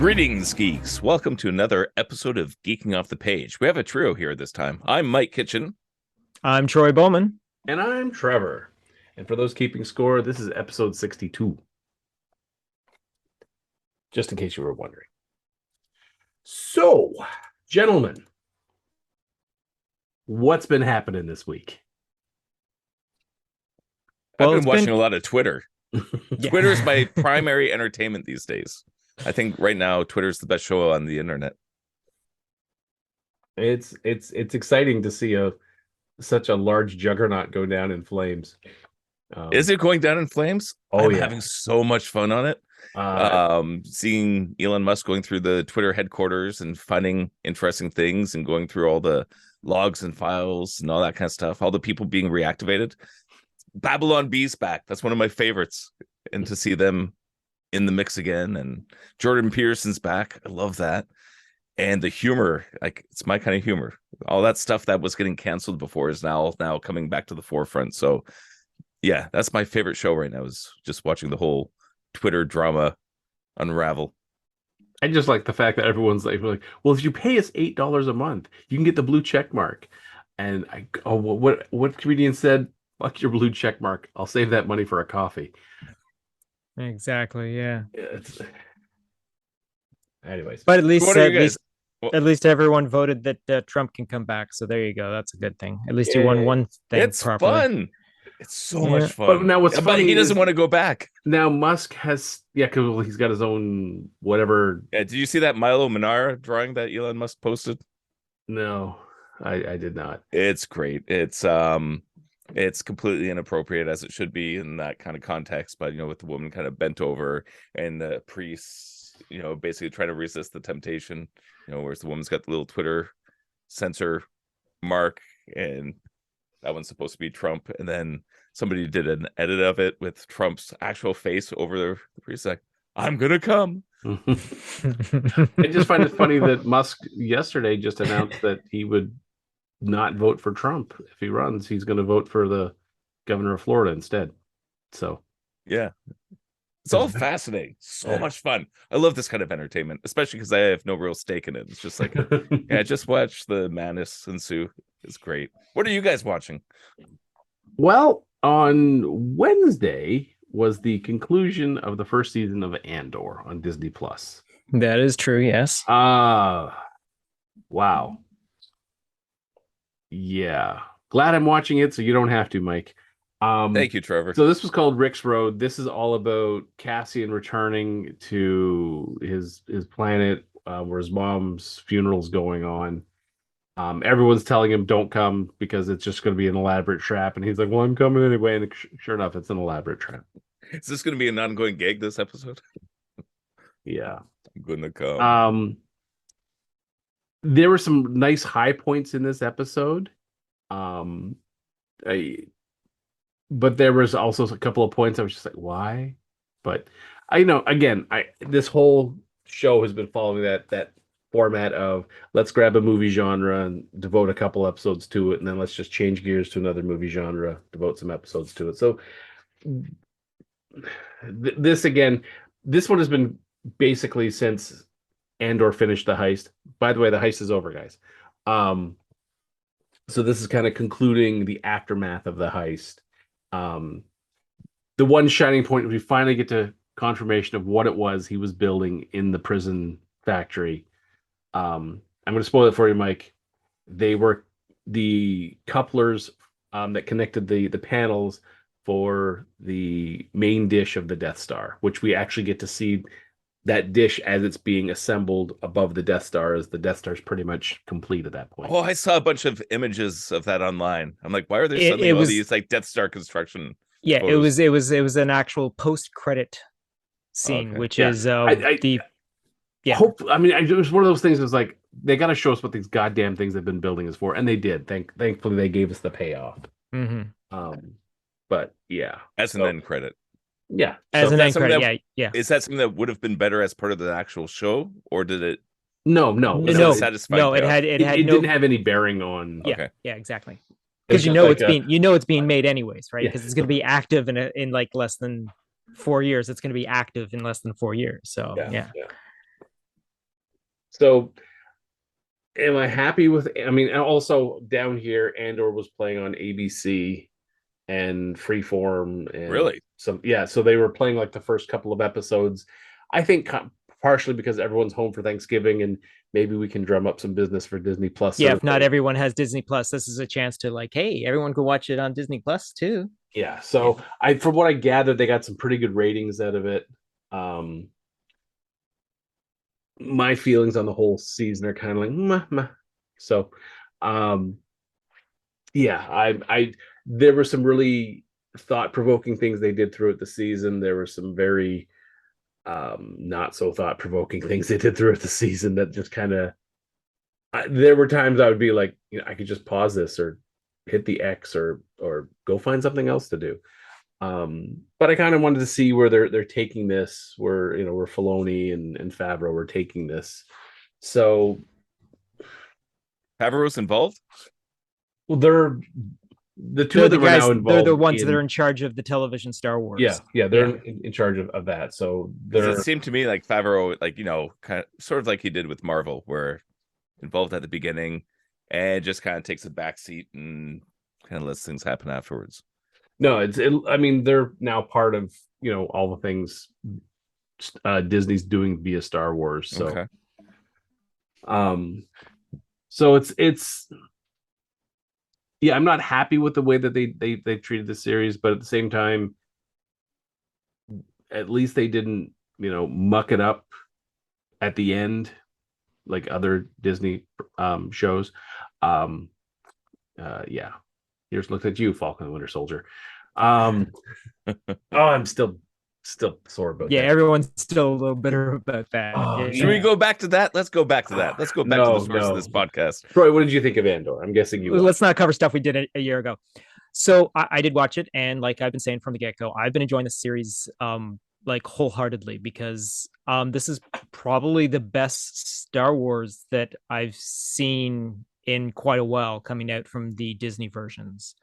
Greetings, geeks. Welcome to another episode of Geeking Off the Page. We have a trio here this time. I'm Mike Kitchen. I'm Troy Bowman. And I'm Trevor. And for those keeping score, this is episode 62. Just in case you were wondering. So, gentlemen, what's been happening this week? I've been watching a lot of Twitter. Yeah. Twitter is my primary entertainment these days. I think right now Twitter is the best show on the internet. It's exciting to see such a large juggernaut go down in flames. Is it going down in flames? Oh, I'm yeah. having so much fun on it. Seeing Elon Musk going through the Twitter headquarters and finding interesting things and going through all the logs and files and all that kind of stuff. All the people being reactivated. Babylon Bee's back. That's one of my favorites. And to see them in the mix again, and Jordan Peterson's back. I love that. And the humor, like, it's my kind of humor. All that stuff that was getting canceled before is now coming back to the forefront. So yeah, that's my favorite show right now, is just watching the whole Twitter drama unravel. I just like the fact that everyone's like, well, if you pay us $8 a month, you can get the blue check mark. And what comedian said, fuck your blue check mark. I'll save that money for a coffee. Exactly. Yeah. Anyways, but at least everyone voted that Trump can come back. So there you go. That's a good thing. At least you won one thing. It's properly. fun. It's so much fun. But now what's funny, he doesn't want to go back. Now Musk has, because he's got his own whatever. Yeah, did you see that Milo Manara drawing that Elon Musk posted? No, I did not. It's great. It's completely inappropriate, as it should be in that kind of context, but with the woman kind of bent over and the priests basically trying to resist the temptation, whereas the woman's got the little Twitter censor mark, and that one's supposed to be Trump, and then somebody did an edit of it with Trump's actual face over the priest, like, I'm gonna come. I just find it funny that Musk yesterday just announced that he would not vote for Trump if he runs. He's going to vote for the governor of Florida instead. So yeah, it's all fascinating. So much fun. I love this kind of entertainment, especially because I have no real stake in it. It's just like, yeah, just watch the madness ensue. It's great. What are you guys watching? Well, on Wednesday was the conclusion of the first season of Andor on Disney Plus. That is true. Yes. Wow. Yeah, glad I'm watching it, so you don't have to, Mike. Thank you, Trevor. So this was called Rick's Road. This is all about Cassian returning to his planet, where his mom's funeral's going on. Everyone's telling him don't come because it's just going to be an elaborate trap, and he's like, "Well, I'm coming anyway." And sure enough, it's an elaborate trap. Is this going to be an ongoing gag this episode? Yeah, I'm going to come. There were some nice high points in this episode. But there was also a couple of points I was just like, why? But this whole show has been following that format of let's grab a movie genre and devote a couple episodes to it, and then let's just change gears to another movie genre, devote some episodes to it. So this one has been basically since Andor finished the heist. By the way, the heist is over, guys. So this is kind of concluding the aftermath of the heist. The one shining point, we finally get to confirmation of what it was he was building in the prison factory. I'm going to spoil it for you, Mike. They were the couplers that connected the panels for the main dish of the Death Star, which we actually get to see that dish as it's being assembled above the Death Star, as the Death Star's pretty much complete at that point. Oh, I saw a bunch of images of that online. I'm like, why are there suddenly all these like Death Star construction? Yeah, photos? it was an actual post-credit scene, which is it was one of those things. It was like, they got to show us what these goddamn things they've been building is for, and they did. Thankfully, they gave us the payoff. Mm-hmm. But yeah, as an end credit. Yeah, as an end credit. Yeah. Is that something that would have been better as part of the actual show, or did it? No. It didn't have any bearing on. Yeah, okay. Yeah, exactly. Because it's being made anyways, right? Because it's going to be active in like less than 4 years. It's going to be active in less than 4 years. So yeah. So am I happy with, I mean, and also down here, Andor was playing on ABC and Freeform and Really? so they were playing like the first couple of episodes. I think partially because everyone's home for Thanksgiving and maybe we can drum up some business for Disney Plus. Yeah, if not everyone has Disney Plus, this is a chance to like, hey, everyone can watch it on Disney Plus too. Yeah, so from what I gathered, they got some pretty good ratings out of it. My feelings on the whole season are kind of like meh, meh. So yeah, I there were some really thought-provoking things they did throughout the season. There were some very not so thought-provoking things they did throughout the season that just kind of there were times I would be like, I could just pause this or hit the X or go find something else to do. But I kind of wanted to see where they're taking this, where where Filoni and Favreau were taking this. So Favreau's involved? well, they're the two of them guys, are now involved. They're the ones that are in charge of the television Star Wars. Yeah, they're in charge of that. So it seemed to me like Favreau, like kind of sort of like he did with Marvel, where involved at the beginning and just kind of takes a backseat and kind of lets things happen afterwards. No, I mean, they're now part of all the things Disney's doing via Star Wars. So, okay. So it's yeah, I'm not happy with the way that they treated the series, but at the same time, at least they didn't muck it up at the end like other Disney shows. Yeah. Here's looked at you, Falcon and Winter Soldier. Oh, I'm still sore about that. Yeah, everyone's still a little bitter about that. Should we go back to that? Let's go back to that. Let's go back to the source of this podcast. Troy, what did you think of Andor? I'm guessing you. Let's not cover stuff we did a year ago. So I did watch it, and like I've been saying from the get-go, I've been enjoying the series like wholeheartedly because this is probably the best Star Wars that I've seen in quite a while coming out from the Disney versions.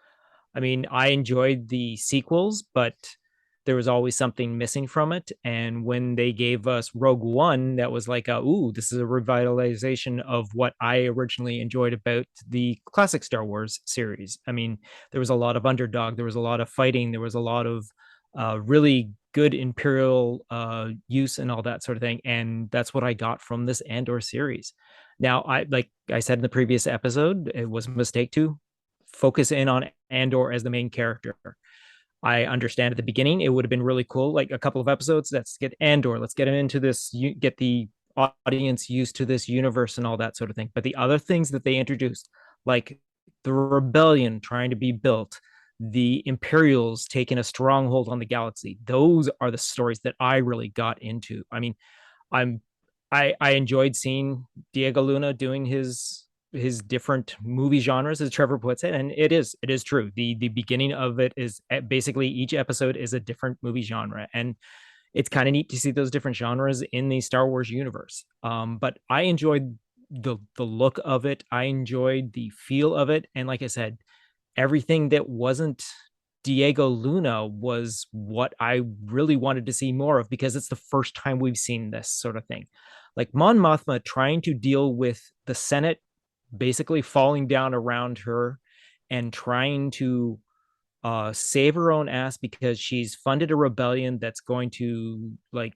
I mean, I enjoyed the sequels, but there was always something missing from it. And when they gave us Rogue One, that was like, this is a revitalization of what I originally enjoyed about the classic Star Wars series. I mean, there was a lot of underdog, there was a lot of fighting, there was a lot of really good Imperial use and all that sort of thing. And that's what I got from this Andor series. Now, like I said in the previous episode, it was a mistake to focus in on Andor as the main character. I understand at the beginning it would have been really cool, like a couple of episodes. Let's get Andor, let's get him into this, get the audience used to this universe and all that sort of thing. But the other things that they introduced, like the rebellion trying to be built, the Imperials taking a stronghold on the galaxy, those are the stories that I really got into. I mean, I enjoyed seeing Diego Luna doing his different movie genres, as Trevor puts it, and it is true. The beginning of it is basically each episode is a different movie genre, and it's kind of neat to see those different genres in the Star Wars universe. But I enjoyed the look of it. I enjoyed the feel of it, and like I said, everything that wasn't Diego Luna was what I really wanted to see more of, because it's the first time we've seen this sort of thing. Like Mon Mothma trying to deal with the Senate basically falling down around her and trying to save her own ass because she's funded a rebellion that's going to like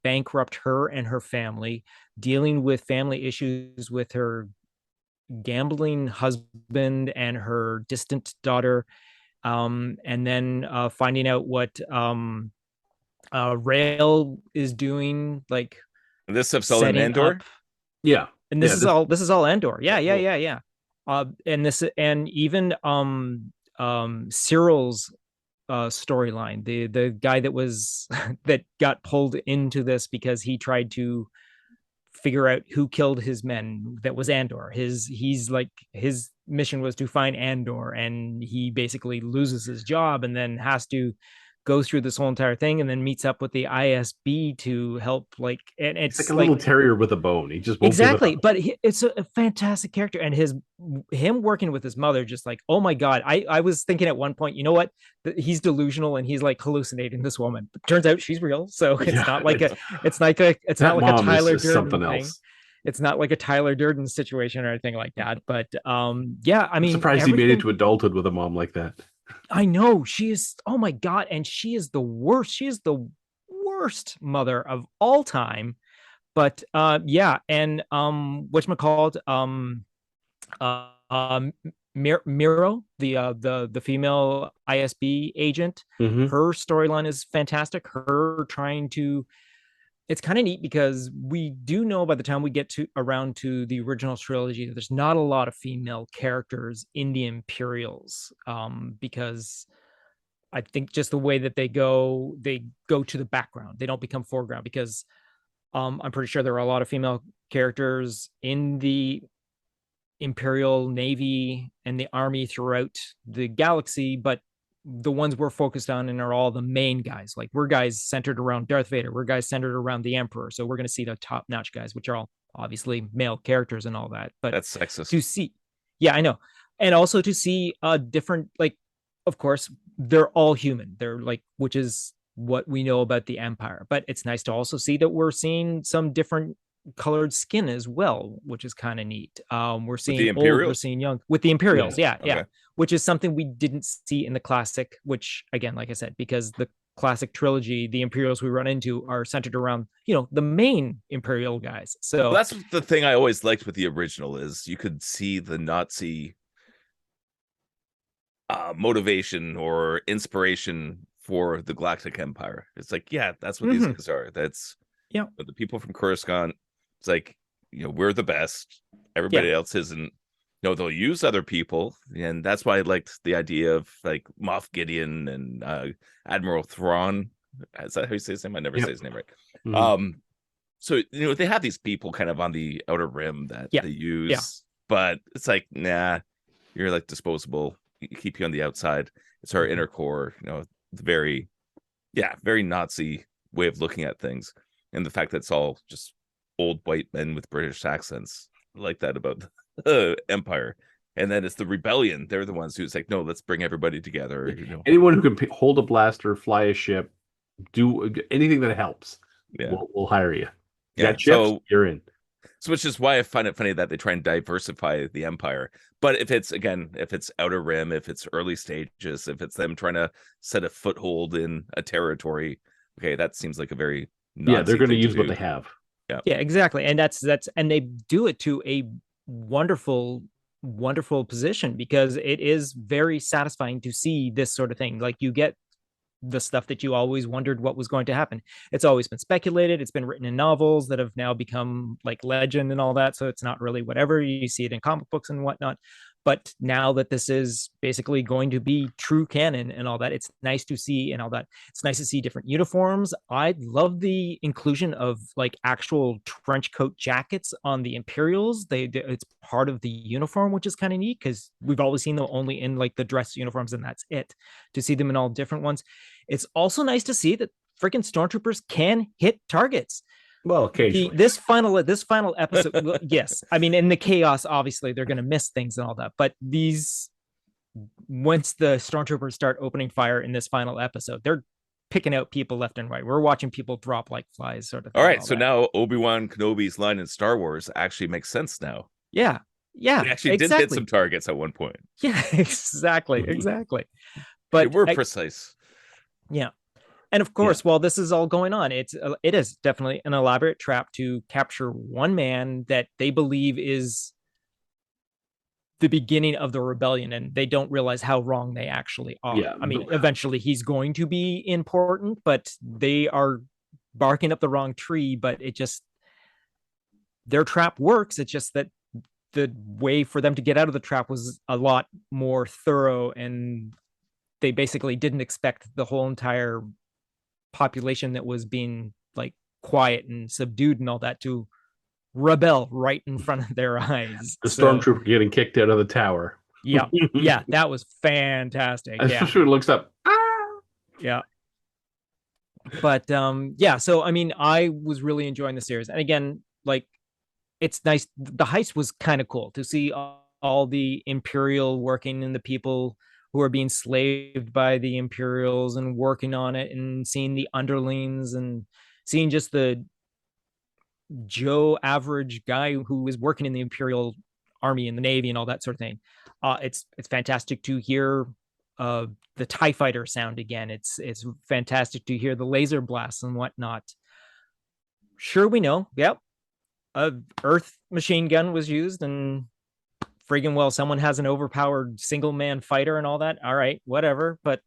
bankrupt her and her family, dealing with family issues with her gambling husband and her distant daughter, and then finding out what Rael is doing, like this stuff's all in Andor. Yeah, and this is all Andor. Yeah. And this, and even Cyril's storyline, the guy that was that got pulled into this because he tried to figure out who killed his men, that was Andor. His mission was to find Andor, and he basically loses his job and then has to go through this whole entire thing, and then meets up with the ISB to help, like, and it's like a little terrier with a bone. He just won't exactly, but it's a fantastic character, and him working with his mother, just like, oh my god, I was thinking at one point, you know what, he's delusional and he's like hallucinating this woman, but turns out she's real, so it's not like a Tyler Durden something thing. else. it's not like a Tyler Durden situation or anything like that. But yeah, I I'm mean, surprised he made it everything. to adulthood with a mom like that. I know she is. Oh my God, and she is the worst. She is the worst mother of all time. But yeah, and whatchamacallit, Miro, the female ISB agent, Mm-hmm. her storyline is fantastic. Her trying to, it's kind of neat because we do know by the time we get to around to the original trilogy that there's not a lot of female characters in the Imperials, because I think just the way that they go to the background. They don't become foreground because I'm pretty sure there are a lot of female characters in the Imperial Navy and the Army throughout the galaxy, but the ones we're focused on and are all the main guys. Like we're guys centered around Darth Vader, we're guys centered around the Emperor. So we're going to see the top notch guys, which are all obviously male characters and all that. But That's sexist. to see, yeah, I know, and also to see a different, like, of course, they're all human. They're like, which is what we know about the Empire. But it's nice to also see that we're seeing some different colored skin as well, which is kind of neat. We're seeing old, we're seeing young with the Imperials. Yeah. Yeah. Which is something we didn't see in the classic, which again, like I said, because the classic trilogy, the Imperials we run into are centered around, the main Imperial guys. So that's the thing I always liked with the original is you could see the Nazi motivation or inspiration for the Galactic Empire. It's like, yeah, that's what these guys are. That's the people from Coruscant. It's like, we're the best. Everybody else isn't. They'll use other people, and that's why I liked the idea of like Moff Gideon and Admiral Thrawn. Is that how you say his name? I never say his name right. Mm-hmm. So they have these people kind of on the outer rim that they use, but it's like, nah, you're like disposable. Keep you on the outside. It's our inner core, very Nazi way of looking at things, and the fact that it's all just old white men with British accents. I like that about the Empire. And then it's the rebellion. They're the ones who's like, no, let's bring everybody together. Anyone who can hold a blaster, fly a ship, do anything that helps, we'll hire you. Yeah, chips, you're in. So which is why I find it funny that they try and diversify the Empire. But if it's Outer Rim, if it's early stages, if it's them trying to set a foothold in a territory, okay, that seems like a very Nazi they're going to use what they have. Yeah, exactly. And that's and they do it to a wonderful position because it is very satisfying to see this sort of thing. Like you get the stuff that you always wondered what was going to happen. It's always been speculated. It's been written in novels that have now become like legend and all that. So it's not really whatever. You see it in comic books and whatnot. But now that this is basically going to be true canon and all that, it's nice to see and all that. It's nice to see different uniforms. I love the inclusion of like actual trench coat jackets on the Imperials. It's part of the uniform, which is kind of neat because we've always seen them only in like the dress uniforms and that's it. To see them in all different ones. It's also nice to see that freaking stormtroopers can hit targets. Well, occasionally. This final episode, yes. I mean, in the chaos, obviously they're going to miss things and all that. But once the stormtroopers start opening fire in this final episode, they're picking out people left and right. We're watching people drop like flies, sort of thing. All right, so now Obi-Wan Kenobi's line in Star Wars actually makes sense now. Yeah, he actually did hit some targets at one point. Yeah, exactly. But they were precise. Yeah. And of course, while this is all going on, it is definitely an elaborate trap to capture one man that they believe is the beginning of the rebellion, and they don't realize how wrong they actually are. Yeah, I mean, eventually he's going to be important, but they are barking up the wrong tree. But their trap works. It's just that the way for them to get out of the trap was a lot more thorough, and they basically didn't expect the whole entire population that was being like quiet and subdued and all that to rebel right in front of their eyes. The stormtrooper getting kicked out of the tower. Yeah, that was fantastic. Especially when it looks up. Yeah. But so I mean, I was really enjoying the series, and again, like it's nice. The heist was kind of cool to see all the Imperial working and the people who are being slaved by the Imperials and working on it, and seeing the underlings and seeing just the Joe average guy who is working in the Imperial Army and the Navy and all that sort of thing. It's fantastic to hear the TIE fighter sound again. It's fantastic to hear the laser blasts and whatnot. Sure, we know, yep, a Earth machine gun was used, and friggin' well, someone has an overpowered single man fighter and all that. All right, whatever. But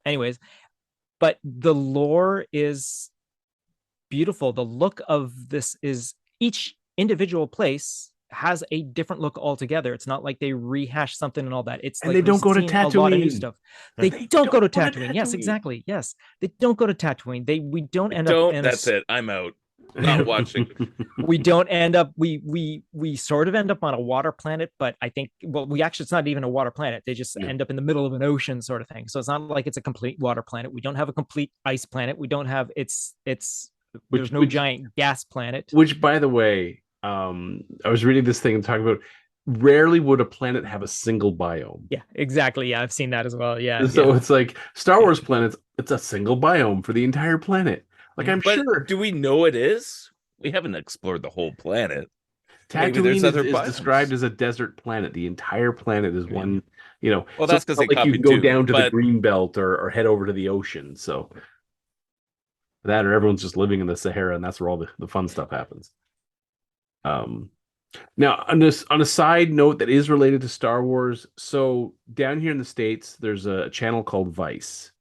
anyways, but the lore is beautiful. The look of this is each individual place has a different look altogether. It's not like they rehash something and all that. It's And like they don't go to a lot of new Tatooine. stuff. They don't go to Tatooine. Yes, exactly. Yes, they don't go to Tatooine. We don't end up. That's it. I'm out. Not watching. We don't end up. We sort of end up on a water planet, but I think we actually it's not even a water planet. They just end up in the middle of an ocean, sort of thing. So it's not like it's a complete water planet. We don't have a complete ice planet. We don't have there's no giant gas planet. Which, by the way, I was reading this thing and talking about rarely would a planet have a single biome. Yeah, exactly. Yeah, I've seen that as well. Yeah. So it's like Star Wars planets, it's a single biome for the entire planet. Like, I'm sure. Do we know it is? We haven't explored the whole planet. Tatooine is described as a desert planet. The entire planet is one, Well, that's because like you can go down to the green belt or head over to the ocean. So that, or everyone's just living in the Sahara, and that's where all the fun stuff happens. Now, on a side note that is related to Star Wars, so down here in the States, there's a channel called Vice,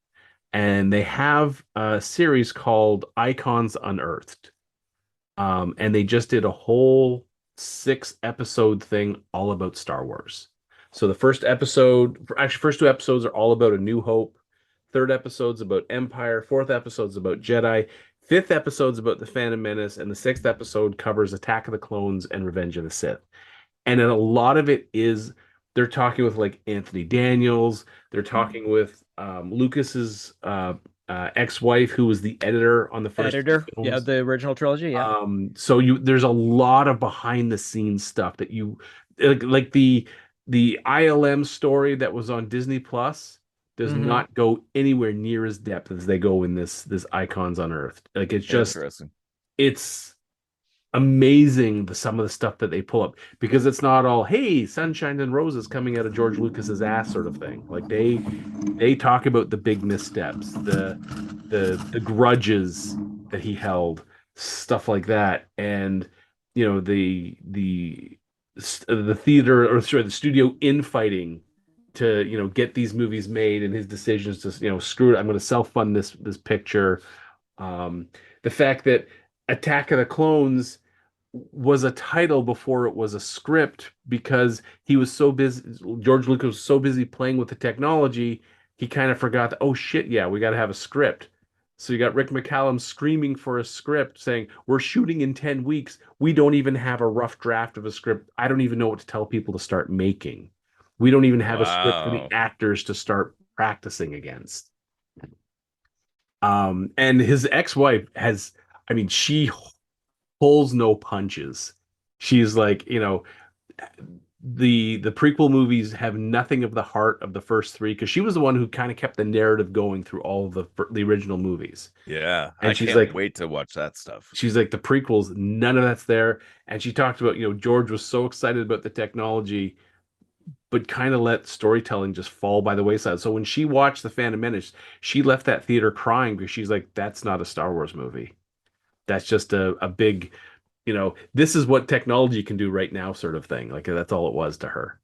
and they have a series called Icons Unearthed. And they just did a whole 6-episode thing all about Star Wars. So the first two episodes are all about A New Hope. Third episode's about Empire. Fourth episode's about Jedi. Fifth episode's about The Phantom Menace. And the sixth episode covers Attack of the Clones and Revenge of the Sith. And then a lot of it is they're talking with like Anthony Daniels. They're talking with Lucas's ex-wife, who was the editor on the first films. Yeah, the original trilogy. Yeah. So there's a lot of behind the scenes stuff that you like the ILM story that was on Disney Plus does not go anywhere near as depth as they go in this Icons Unearthed. Like, it's just it's amazing some of the stuff that they pull up, because it's not all, hey, sunshine and roses coming out of George Lucas's ass sort of thing. Like, they talk about the big missteps, the grudges that he held, stuff like that. And the theater, or sorry, the studio infighting to get these movies made, and his decisions to screw it, I'm going to self-fund this picture. The fact that Attack of the Clones was a title before it was a script, because he was so busy, George Lucas was so busy playing with the technology, he kind of forgot that, oh shit, yeah, we got to have a script. So you got Rick McCallum screaming for a script, saying, we're shooting in 10 weeks. We don't even have a rough draft of a script. I don't even know what to tell people to start making. We don't even have a script for the actors to start practicing against. And his ex-wife she pulls no punches. She's like, the prequel movies have nothing of the heart of the first three, because she was the one who kind of kept the narrative going through all of the original movies. Yeah, and she's like, wait to watch that stuff. She's like, the prequels, none of that's there. And she talked about, George was so excited about the technology, but kind of let storytelling just fall by the wayside. So when she watched The Phantom Menace, she left that theater crying, because she's like, that's not a Star Wars movie. That's just a big, this is what technology can do right now sort of thing. Like, that's all it was to her.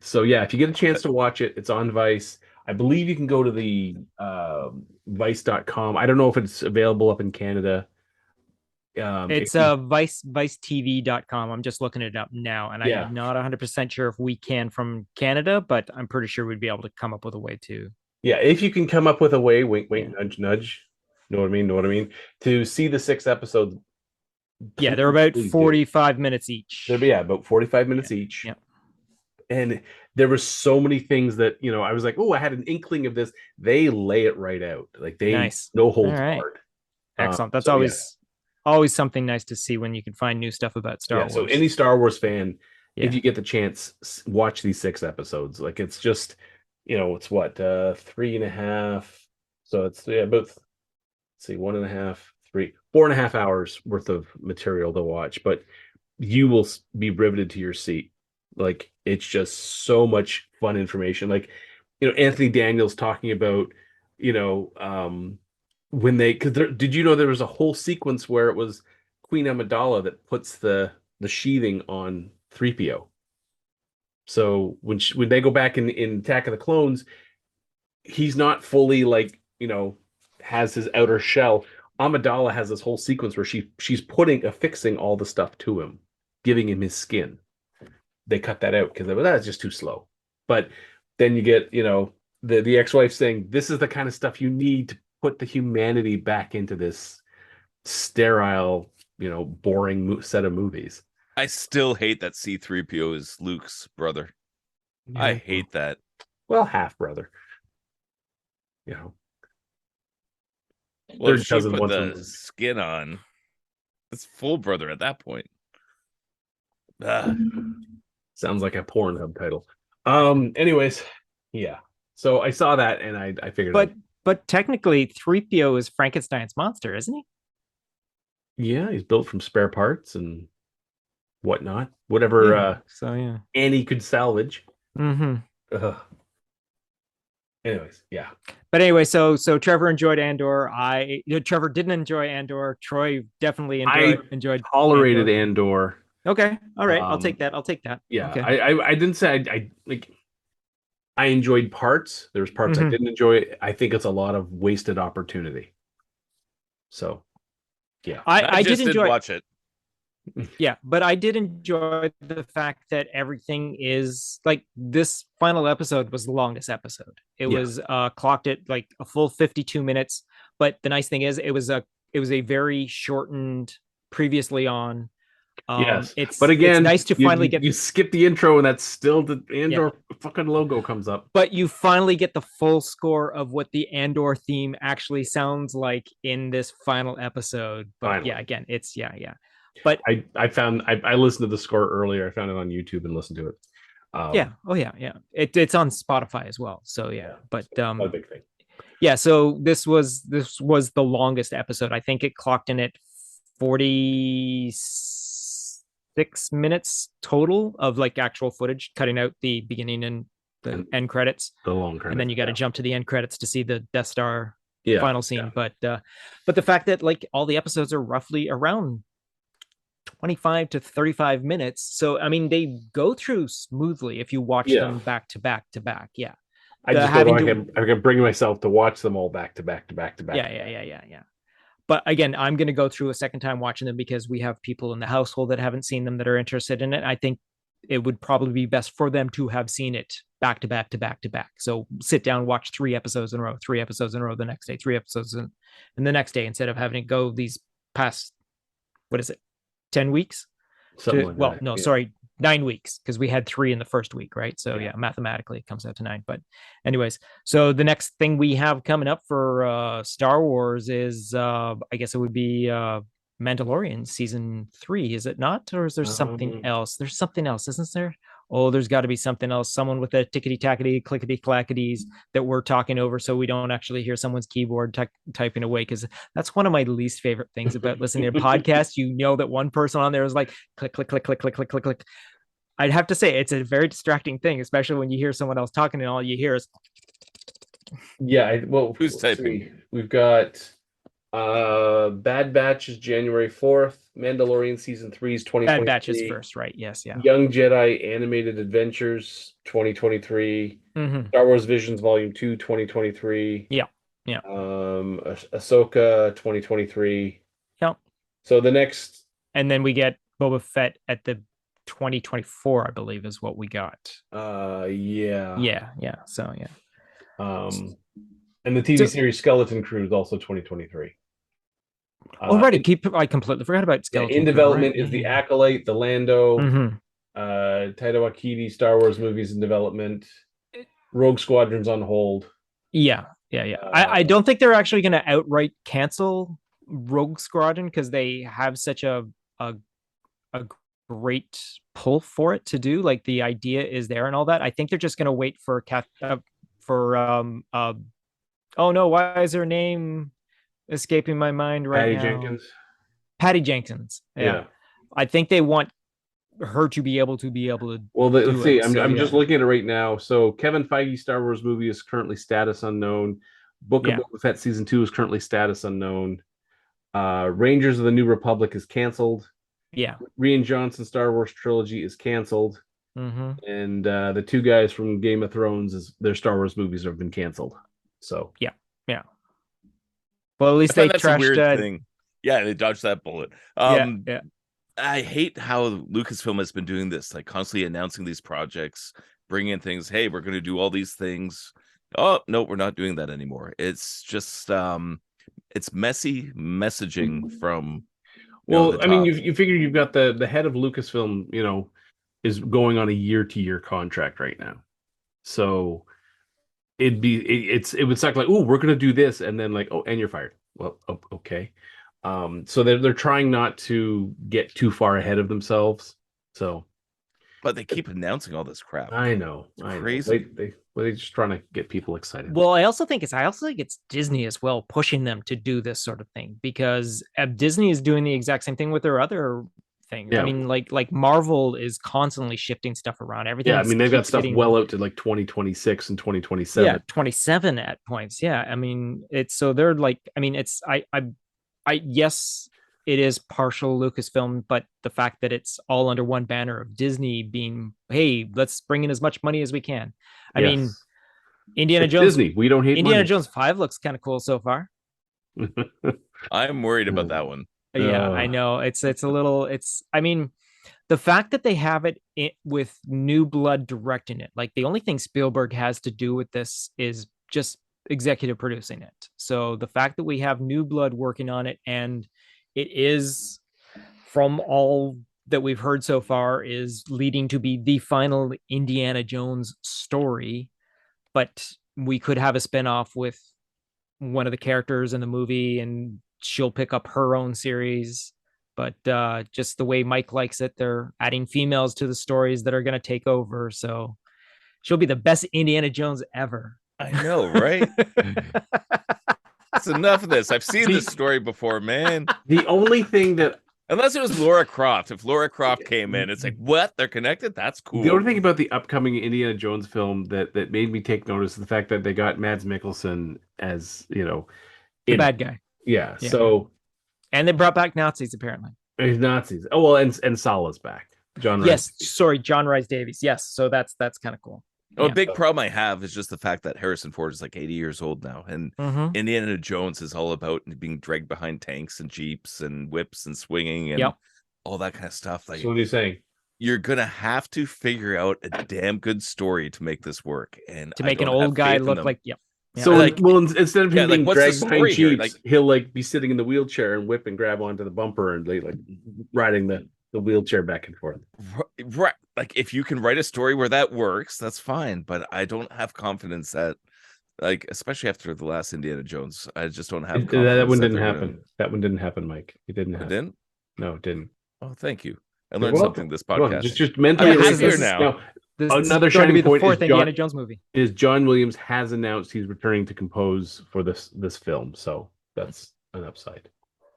So yeah, if you get a chance to watch it, it's on Vice. I believe you can go to the vice.com. I don't know if it's available up in Canada. It's vicetv.com. I'm just looking it up now, and I'm not 100% sure if we can from Canada, but I'm pretty sure we'd be able to come up with a way to. Yeah, if you can come up with a way, wink, wink, nudge, nudge. Know what I mean? To see the 6 episodes. Yeah, they're about 45 minutes each. About 45 minutes each. Yeah. And there were so many things that, I was like, oh, I had an inkling of this. They lay it right out. Like, they no holds barred. Excellent. That's always something nice to see when you can find new stuff about Star Wars. So any Star Wars fan, if you get the chance, watch these 6 episodes. Like, it's just, it's what, 3.5. So it's about, let's see, 1.5, 4.5 hours worth of material to watch, but you will be riveted to your seat. Like, it's just so much fun information. Like, Anthony Daniels talking about, when did you know there was a whole sequence where it was Queen Amidala that puts the sheathing on 3PO. So when they go back in Attack of the Clones, he's not fully has his outer shell. Amidala has this whole sequence where she's affixing all the stuff to him, giving him his skin. They cut that out because that's just too slow. But then you get, the ex-wife saying, this is the kind of stuff you need to put the humanity back into this sterile, boring set of movies. I still hate that C-3PO is Luke's brother. Yeah. I hate that. Well, half brother. Well, if she put the skin on, it's full brother at that point. Sounds like a Pornhub title. Anyways, yeah. So I saw that and I figured. But technically, 3PO is Frankenstein's monster, isn't he? Yeah, he's built from spare parts and whatnot. Whatever. Annie could salvage. Mm-hmm. Anyways, yeah. But anyway, so Trevor enjoyed Andor. Trevor didn't enjoy Andor. Troy definitely enjoyed. Tolerated Andor. Okay, all right. I'll take that. Yeah, okay. I didn't say I enjoyed parts. There's parts I didn't enjoy. I think it's a lot of wasted opportunity. So, yeah, I did enjoy watch it. Yeah, but I did enjoy the fact that everything is like this final episode was the longest episode. It was clocked at like a full 52 minutes. But the nice thing is it was a very shortened previously on. Yes, but again, it's nice to finally get. You skip the intro, and that's still the Andor fucking logo comes up. But you finally get the full score of what the Andor theme actually sounds like in this final episode. But finally. Yeah, again, it's But I listened to the score earlier. I found it on YouTube and listened to it. It's on Spotify as well. So yeah, but a big thing. Yeah, so this was the longest episode. I think it clocked in at 46 minutes total of like actual footage, cutting out the beginning and the end credits, the long credits, and then you got to jump to the end credits to see the Death Star final scene. But the fact that like all the episodes are roughly around 25 to 35 minutes, so I mean they go through smoothly if you watch them back to back to back. Yeah, I can bring myself to watch them all back to back to back to back. Yeah. But again, I'm going to go through a second time watching them because we have people in the household that haven't seen them that are interested in it. I think it would probably be best for them to have seen it back to back to back to back. So sit down, watch 3 episodes in a row, 3 episodes in a row the next day, 3 episodes in the next day, instead of having to go these past, 10 weeks? 9 weeks, because we had 3 in the first week, right? So mathematically it comes out to 9. But anyways, so the next thing we have coming up for Star Wars is I guess it would be Mandalorian season 3, is it not? Or is there something else? There's something else, isn't there? Oh, there's got to be something else. Someone with a tickety-tackety, clickety-clacketies that we're talking over so we don't actually hear someone's keyboard typing away, because that's one of my least favorite things about listening to podcasts. You know that one person on there is like, click, click, click, click, click, click, click, click. I'd have to say it's a very distracting thing, especially when you hear someone else talking and all you hear is... Yeah, who's typing? We've got Bad Batch is January 4th. Mandalorian season 3 is 2023. Bad Batch is first, right? Yes, yeah. Young Jedi Animated Adventures 2023. Star Wars Visions Volume 2 2023. Yeah. Ahsoka 2023. Yeah. So the next, and then we get Boba Fett at the 2024, I believe, is what we got. Yeah. So yeah. And the TV series Skeleton Crew is also 2023. I completely forgot about Skeleton. In development is the Acolyte, the Lando, Taika Waititi Star Wars movies in development. Rogue Squadron's on hold. Yeah. I don't think they're actually going to outright cancel Rogue Squadron because they have such a great pull for it to do. Like the idea is there and all that. I think they're just going to wait for why is her name escaping my mind right Patty now. Jenkins. Patty Jenkins. Yeah. I think they want her to be able to Well, let's see. I'm So, just looking at it right now. So Kevin Feige's Star Wars movie is currently status unknown. Book of Boba Fett season 2 is currently status unknown. Rangers of the New Republic is canceled. Yeah. Rian Johnson Star Wars trilogy is canceled. And the two guys from Game of Thrones, their Star Wars movies have been canceled. So yeah. Well, at least they that's trashed a weird thing. Yeah, they dodged that bullet. Yeah. I hate how Lucasfilm has been doing this, like constantly announcing these projects, bringing in things. Hey, we're going to do all these things. Oh no, we're not doing that anymore. It's just it's messy messaging from. Well, I mean, you figure you've got the head of Lucasfilm, is going on a year-to-year contract right now, so it would suck. Like, oh, we're going to do this, and then like, oh, and you're fired. Well, okay. So they're trying not to get too far ahead of themselves. So, but they keep announcing all this crap. I know, crazy. They're just trying to get people excited. Well, I also think it's Disney as well pushing them to do this sort of thing, because Disney is doing the exact same thing with their other things. Yeah. I mean, like Marvel is constantly shifting stuff around. Everything. Yeah, I mean, they've got stuff well out to like 2026 and 2027. Yeah, 27 at points. Yeah, I mean, it's so they're like, I mean, it's yes, it is partial Lucasfilm, but the fact that it's all under one banner of Disney being, hey, let's bring in as much money as we can. I mean, Indiana Jones. Disney, we don't hate Indiana money. Jones 5 looks kind of cool so far. I'm worried about that one. Yeah, I know. It's a little. I mean, the fact that they have it with new blood directing it, like the only thing Spielberg has to do with this is just executive producing it. So the fact that we have new blood working on it, and it is, from all that we've heard so far, is leading to be the final Indiana Jones story, but we could have a spinoff with one of the characters in the movie and she'll pick up her own series. But just the way Mike likes it, they're adding females to the stories that are going to take over. So she'll be the best Indiana Jones ever. I know, right? That's enough of this. I've seen this story before, man. The only thing that, unless it was Laura Croft, if Laura Croft came in, it's like, what? They're connected? That's cool. The only thing about the upcoming Indiana Jones film that made me take notice is the fact that they got Mads Mikkelsen as, the bad guy. Yeah. So, and they brought back Nazis apparently. Nazis. Oh well, and Salah's back. John Rhys Davies. Yes. So that's kind of cool. A big problem I have is just the fact that Harrison Ford is like 80 years old now, and Indiana Jones is all about being dragged behind tanks and jeeps and whips and swinging and all that kind of stuff. Like, so what are you saying? You're gonna have to figure out a damn good story to make this work, and to make an old guy look like So, like, well, instead of him being dragged behind jeeps, he'll be sitting in the wheelchair and whip and grab onto the bumper and riding the wheelchair back and forth. Right. Like, if you can write a story where that works, that's fine. But I don't have confidence that, especially after the last Indiana Jones, I just don't have confidence. That one didn't happen. That one didn't happen, Mike. It didn't happen. It didn't? No, it didn't. Oh, thank you. I learned something this podcast. Just mentally. Here now. Another shining point is Indiana Jones movie. Is John Williams has announced he's returning to compose for this film, so that's an upside.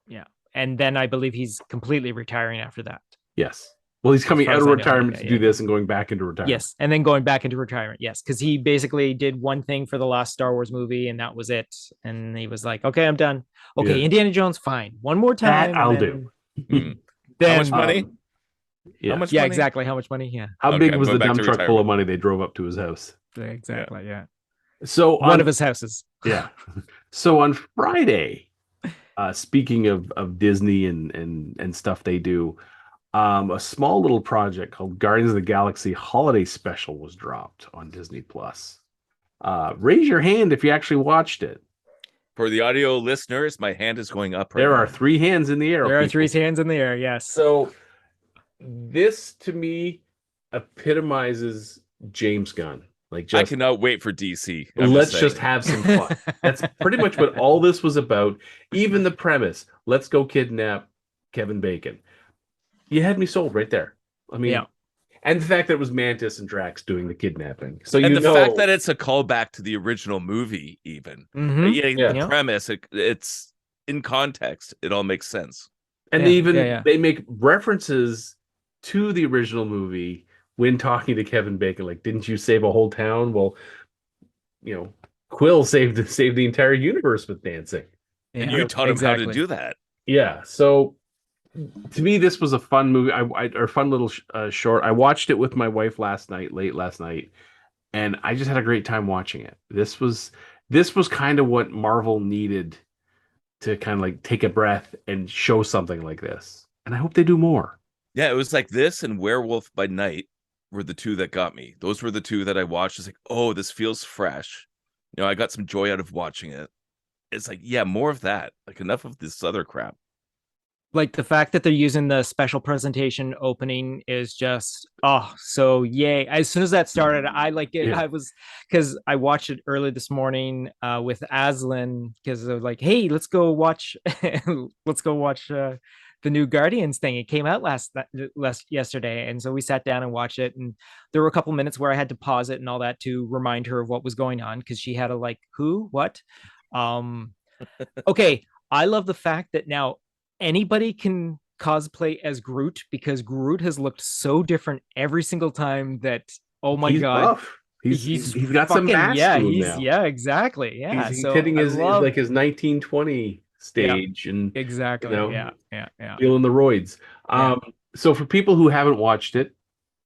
Yeah, and then I believe he's completely retiring after that. Yes. Well, he's coming out of retirement to do this and going back into retirement. Yes, and then going back into retirement. Yes, because he basically did one thing for the last Star Wars movie, and that was it. And he was like, "Okay, I'm done. Okay, Indiana Jones, fine. One more time. That I'll do." Then, how much money? How much money? Exactly. How much money? Yeah. How big was the dump truck full of money they drove up to his house? Exactly. Yeah. So one of his houses. Yeah. So on Friday, speaking of Disney and stuff they do, a small little project called Guardians of the Galaxy Holiday Special was dropped on Disney Plus. Raise your hand if you actually watched it. For the audio listeners, my hand is going up. There are 3 hands in the air. There are 3 hands in the air. Yes. So this to me epitomizes James Gunn. I cannot wait for DC. Let's just have some fun. That's pretty much what all this was about. Even the premise, let's go kidnap Kevin Bacon. You had me sold right there. I mean, and the fact that it was Mantis and Drax doing the kidnapping. So and the fact that it's a callback to the original movie, even the premise, it's in context, it all makes sense. And they make references to the original movie when talking to Kevin Bacon. Like, didn't you save a whole town? Well, Quill saved the entire universe with dancing. And you taught him how to do that. Yeah. So to me, this was a fun movie. Or fun little short. I watched it with my wife late last night, and I just had a great time watching it. This was kind of what Marvel needed to kind of like take a breath and show something like this. And I hope they do more. Yeah, it was like this and Werewolf by Night were the two that got me. Those were the two that I watched. It's like, oh, this feels fresh. I got some joy out of watching it. It's like, yeah, more of that. Like, enough of this other crap. Like, the fact that they're using the special presentation opening is just, so yay. As soon as that started, I like it. Yeah. Because I watched it early this morning with Aslan, because I was like, hey, let's go watch the new Guardians thing. It came out yesterday, and so we sat down and watched it, and there were a couple minutes where I had to pause it and all that to remind her of what was going on, because she had a like, who, what? Okay, I love the fact that now anybody can cosplay as Groot, because Groot has looked so different every single time that, oh my god, buff. He's got some mass now. Yeah, exactly. Yeah, he's hitting his 1920 stage, and exactly. Yeah. Feeling the roids. So for people who haven't watched it,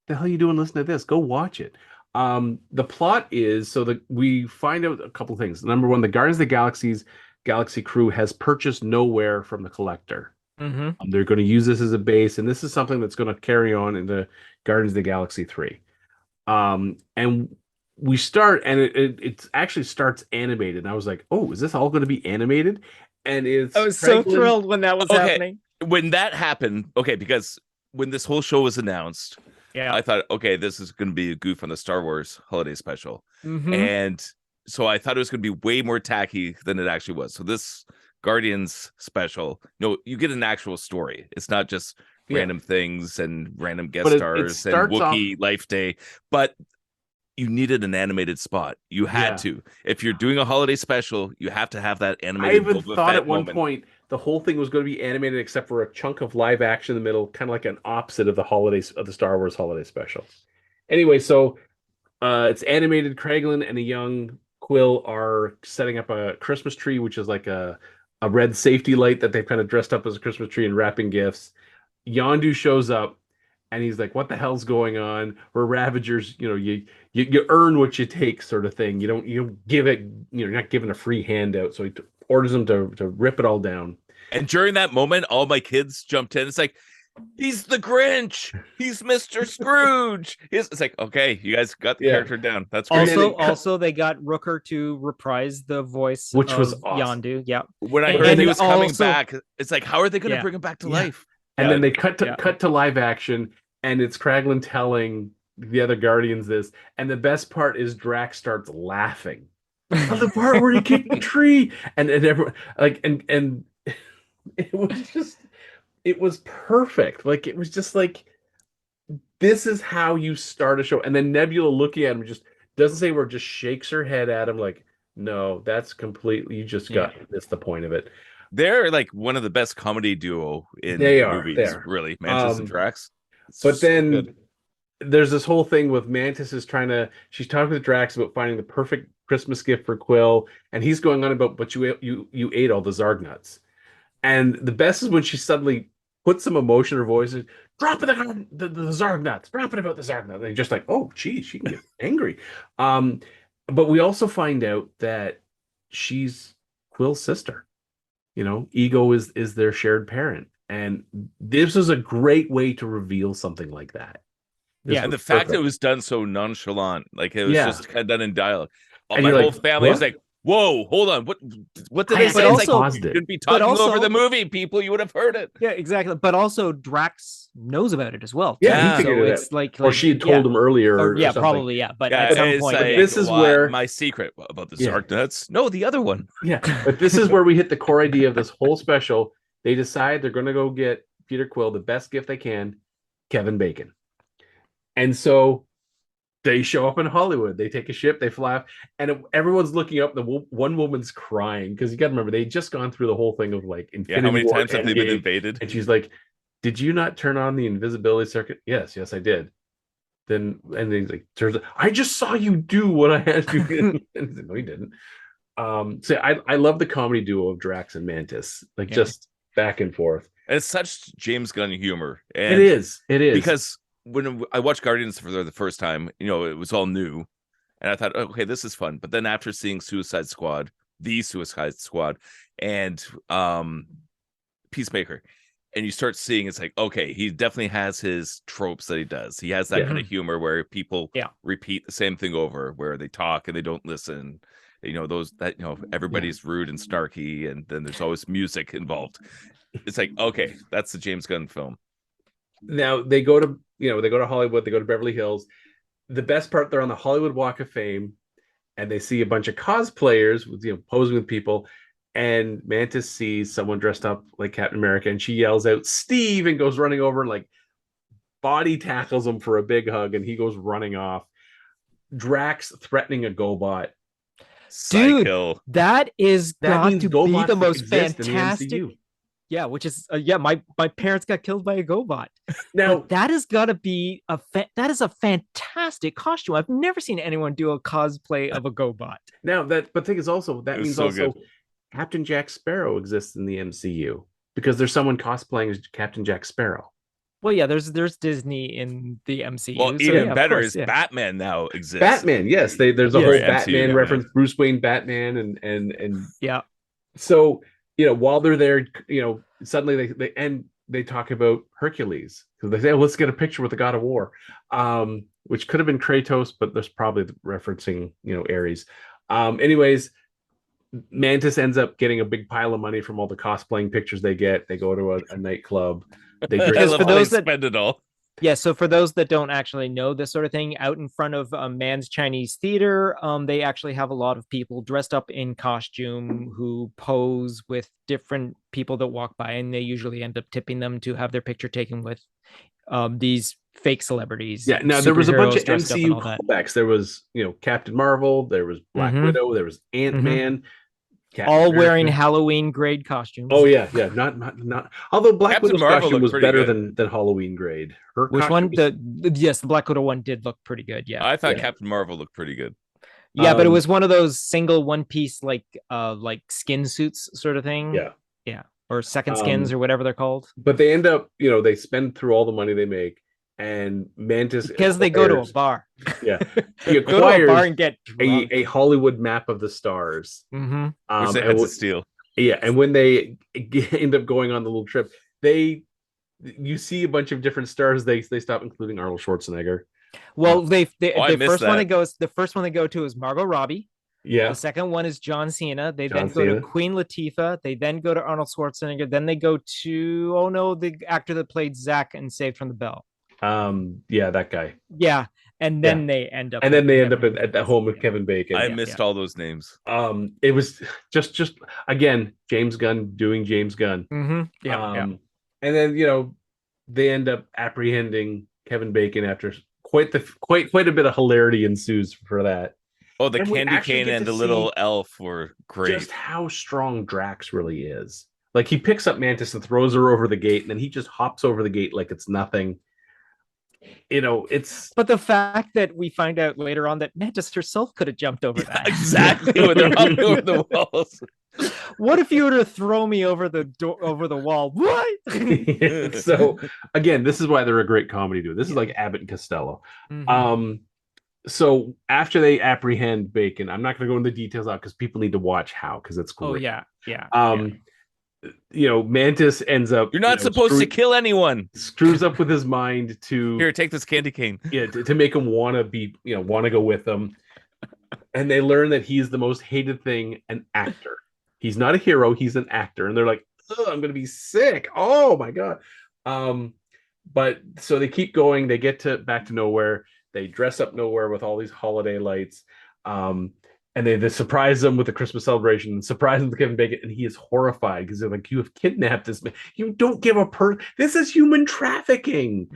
the hell are you doing listening to this? Go watch it. The plot is we find out a couple things. Number one, the Guardians of the Galaxy crew has purchased Nowhere from the Collector. Mm-hmm. They're going to use this as a base, and this is something that's going to carry on into Guardians of the Galaxy 3. And we start, and it actually starts animated. And I was like, oh, is this all going to be animated? And I was so thrilled when that was happening. When that happened, because when this whole show was announced, I thought, okay, this is going to be a goof on the Star Wars holiday special. Mm-hmm. And so I thought it was going to be way more tacky than it actually was. So this Guardians special, you get an actual story. It's not just random things and random guest stars and Wookiee Life Day, but you needed an animated spot. You had to. If you're doing a holiday special, you have to have that animated. I even thought at one point the whole thing was going to be animated, except for a chunk of live action in the middle, kind of like an opposite of the Star Wars holiday special. Anyway, so it's animated. Kraglin and a young Quill are setting up a Christmas tree, which is like a red safety light that they've kind of dressed up as a Christmas tree and wrapping gifts. Yondu shows up, and he's like, what the hell's going on? We're Ravagers, you earn what you take, sort of thing. You don't give it, you're not given a free handout. So he orders them to rip it all down. And during that moment, all my kids jumped in. It's like, he's the Grinch. He's Mr. Scrooge. It's like, okay, you guys got the character down. That's great. Also, they got Rooker to reprise the voice, which was awesome. Yondu. Yeah. When I heard he was coming back, it's like, how are they going to bring him back to life? And then they cut to live action, and it's Kraglin telling the other Guardians this, and the best part is Drax starts laughing. The part where he kicked the tree, and everyone and it was perfect. Like, it was just like, this is how you start a show. And then Nebula looking at him just doesn't say where, just shakes her head at him like, no, that's completely, you just missed the point of it. They're like one of the best comedy duo in movies, really, Mantis and Drax. But then there's this whole thing with Mantis she's talking to Drax about finding the perfect Christmas gift for Quill, and he's going on about, but you ate all the Zarg nuts. And the best is when she suddenly puts some emotion in her voice, and drop the Zarg nuts, drop it about the Zarg nuts. And you're just like, oh, geez, she can get angry. But we also find out that she's Quill's sister. Ego is their shared parent. And this is a great way to reveal something like that. And the fact that it was done so nonchalant, like it was just kind of done in dialogue. My whole family was like, whoa, hold on. What did they say? It's like, you shouldn't be talking over the movie, people. You would have heard it. Yeah, exactly. But also Drax knows about it as well. Yeah, he figured it out. Or she had told him earlier. Or probably, yeah. But at some point, like, this is where my secret about the Zarg nuts. No, the other one. Yeah, but this is where we hit the core idea of this whole special. They decide they're going to go get Peter Quill the best gift they can, Kevin Bacon. And so They show up in Hollywood. They take a ship, they fly off, and everyone's looking up. The one woman's crying because you got to remember they just gone through the whole thing of like Infinity how many War, times have they been Endgame, invaded? and she's like, "Did you not turn on the invisibility circuit?" Yes, I did. Then and then he's like, "Turns out I just saw you do what I had to." And like, no, he didn't. So I love the comedy duo of Drax and Mantis, like just back and forth. And it's such James Gunn humor. And it is because when I watched Guardians for the first time, it was all new, and I thought, okay, this is fun. But then after seeing the Suicide Squad, and Peacemaker, and you start seeing it's like, okay, he definitely has his tropes that he does. He has that kind of humor where people repeat the same thing over, where they talk and they don't listen. Everybody's rude and snarky, and then there's always music involved. It's like, okay, that's the James Gunn film. Now they go to Hollywood, they go to Beverly Hills. The best part, they're on the Hollywood Walk of Fame, and they see a bunch of cosplayers with posing with people. And Mantis sees someone dressed up like Captain America, and she yells out "Steve" and goes running over and like body tackles him for a big hug, and he goes running off. Drax threatening a GoBot. Dude, Psycho. that got to be the most fantastic. Yeah, which is my parents got killed by a GoBot. Now but that has got to be that is a fantastic costume. I've never seen anyone do a cosplay of a GoBot. Now but thing is also that means also good. Captain Jack Sparrow exists in the MCU because there's someone cosplaying as Captain Jack Sparrow. Well, yeah, there's Disney in the MCU. Well, even better is Batman now exists. Batman, yes, there's a whole Batman reference, Bruce Wayne Batman, and yeah. So while they're there, suddenly they talk about Hercules because they say, let's get a picture with the God of War, which could have been Kratos, but there's probably referencing Ares. Anyways, Mantis ends up getting a big pile of money from all the cosplaying pictures they get. They go to a nightclub. They spend it all. Yeah, so for those that don't actually know this sort of thing, out in front of Man's Chinese Theater, they actually have a lot of people dressed up in costume who pose with different people that walk by, and they usually end up tipping them to have their picture taken with these fake celebrities. Yeah, now there was a bunch of MCU callbacks. There was, Captain Marvel, there was Black Widow, there was Ant-Man. All wearing Halloween grade costumes. Oh yeah. Not. Although Black Widow's costume was better than Halloween grade. Which one? The Black Widow one did look pretty good. Yeah, I thought Captain Marvel looked pretty good. Yeah, but it was one of those single one piece like skin suits sort of thing. Yeah, or second skins or whatever they're called. But they end up, they spend through all the money they make. And Mantis, because they go to a bar. Yeah, he acquires go to a bar and get a Hollywood map of the stars, which they had to steal. Yeah, and when they end up going on the little trip, you see a bunch of different stars. They stop including Arnold Schwarzenegger. Well, the first one they go to is Margot Robbie. Yeah. The second one is John Cena. They then go to Queen Latifah. They then go to Arnold Schwarzenegger. Then they go to the actor that played Zack in Saved from the Bell. That guy. Yeah, and then they end up. And then they end up at the home of Kevin Bacon. I missed all those names. It was just again James Gunn doing James Gunn. And then they end up apprehending Kevin Bacon after quite a bit of hilarity ensues for that. Oh, the candy cane and the little elf were great. Just how strong Drax really is. Like he picks up Mantis and throws her over the gate, and then he just hops over the gate like it's nothing. But the fact that we find out later on that Mantis herself could have jumped over that. Exactly, when they're hopping over the walls. What if you were to throw me over the wall? What? So again, this is why they're a great comedy duo. This is like Abbott and Costello. So after they apprehend Bacon, I'm not going to go into the details out because people need to watch because it's cool. Oh yeah. Mantis ends up. You're not supposed to kill anyone. Screws up with his mind to here. Take this candy cane. Yeah, to make him want to go with them. And they learn that he's the most hated thing, an actor. He's not a hero. He's an actor, and they're like, I'm gonna be sick. Oh my god. But so they keep going. They get back to nowhere. They dress up nowhere with all these holiday lights. And they surprise him with a Christmas celebration and surprise him with Kevin Bacon. And he is horrified because they're like, you have kidnapped this man. You don't give a this is human trafficking.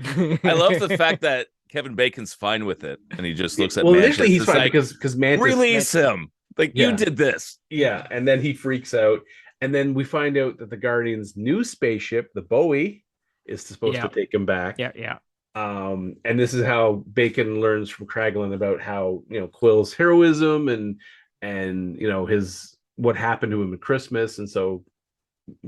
I love the fact that Kevin Bacon's fine with it, and he just looks at well, Mantis. initially he's It's fine like, because Mantis release him. Like, Yeah. you did this. Yeah, and then he freaks out, and then we find out that the Guardians' new spaceship, the Bowie, is supposed to take him back. Yeah. And this is how Bacon learns from Kraglin about how, you know, Quill's heroism and you know his what happened to him at Christmas, and so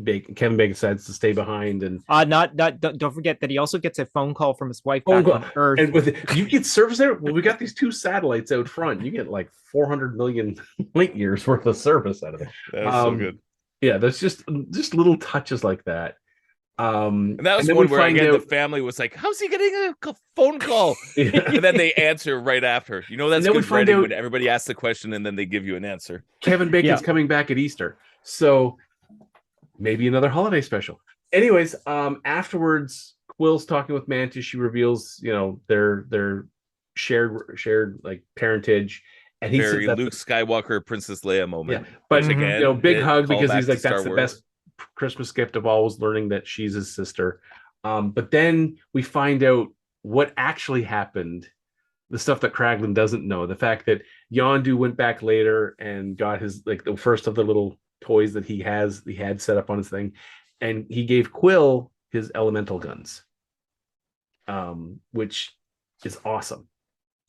Kevin Bacon decides to stay behind. And don't forget that he also gets a phone call from his wife back on Earth. And you get service there. Well, we got these 2 satellites out front. You get like 400 million light years worth of service out of it. That's so good. Yeah, there's just little touches like that. And that was one where again the family was like, "How's he getting a phone call?" And then they answer right after. You know, that's good writing when everybody asks the question and then they give you an answer. Kevin Bacon's coming back at Easter, so maybe another holiday special. Anyways, afterwards, Quill's talking with Mantis. She reveals, you know, their shared like parentage, and he says Luke Skywalker, Princess Leia moment. Yeah, but again, you know, big hug because he's like, that's the best Christmas gift of all, was learning that she's his sister. But then we find out what actually happened, the stuff that Kraglin doesn't know, the fact that Yondu went back later and got his, like, the first of the little toys that he had set up on his thing, and he gave Quill his elemental guns, which is awesome.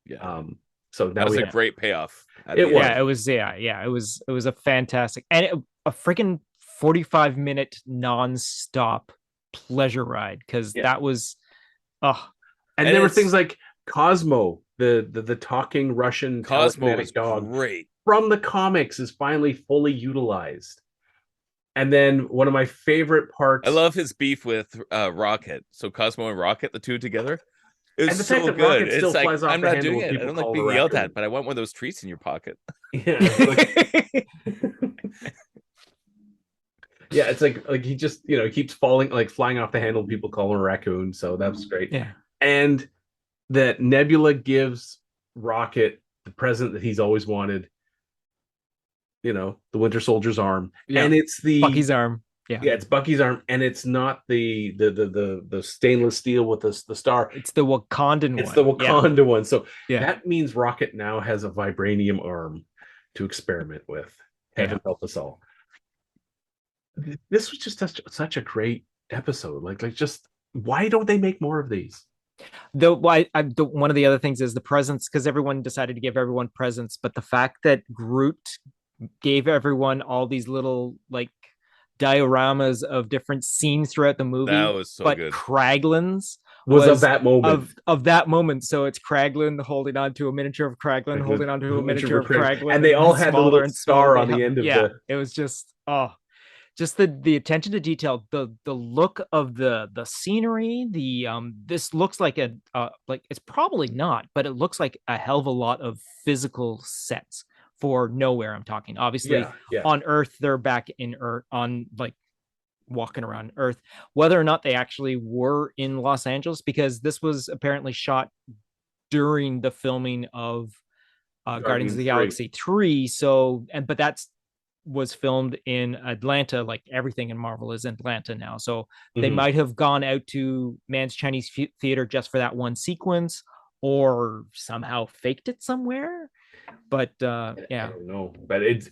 Yeah. So that was a great payoff. It was a fantastic, and a freaking 45-minute non-stop pleasure ride, because that was and there were things like Cosmo, the talking Russian telekinetic dog, great, from the comics, is finally fully utilized. And then one of my favorite parts, I love his beef with Rocket. So Cosmo and Rocket, the two together, it's so good. Rocket still flies off I'm the not doing it. I don't like being yelled at, but I want one of those treats in your pocket. Yeah, yeah, it's like he just, you know, keeps flying off the handle. People call him a raccoon, so that was great. Yeah, and that Nebula gives Rocket the present that he's always wanted. You know, the Winter Soldier's arm, and it's the Bucky's arm. Yeah, it's Bucky's arm, and it's not the stainless steel with the star. It's the Wakandan one. It's the Wakanda one. So that means Rocket now has a vibranium arm to experiment with. Heaven help us all. This was just such a great episode. Like just why don't they make more of these? Though one of the other things is the presents, because everyone decided to give everyone presents, but the fact that Groot gave everyone all these little like dioramas of different scenes throughout the movie, that was so good. Kraglin's was of that moment. Of that moment. So it's Kraglin holding on to a miniature of Kraglin, holding on to a miniature of Kraglin, and they all had the little star on the end of the. It was just just the attention to detail, the look of the scenery, this looks like like, it's probably not, but it looks like a hell of a lot of physical sets for nowhere. I'm talking obviously on Earth, they're back in Earth, on like walking around Earth, whether or not they actually were in Los Angeles, because this was apparently shot during the filming of Guardians of the Galaxy 3. So, but that's was filmed in Atlanta, like everything in Marvel is in Atlanta now. So they might have gone out to Mann's Chinese Theater just for that one sequence, or somehow faked it somewhere. But I don't know. But it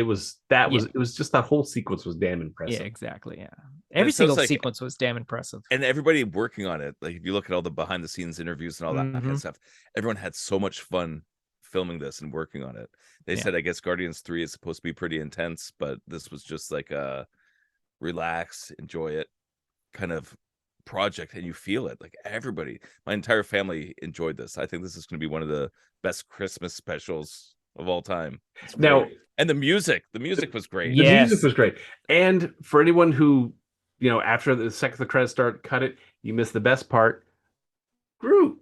was just that whole sequence was damn impressive. Yeah, exactly. Yeah, every single sequence was damn impressive, and everybody working on it. Like if you look at all the behind the scenes interviews and all that kind of stuff, everyone had so much fun filming this and working on it. They said, I guess Guardians 3 is supposed to be pretty intense, but this was just like a relax, enjoy it kind of project, and you feel it. Like everybody, my entire family enjoyed this. I think this is going to be one of the best Christmas specials of all time. Now, and the music was great. The music was great. And for anyone who, you know, after the second the credits start, cut it, you missed the best part. Groot,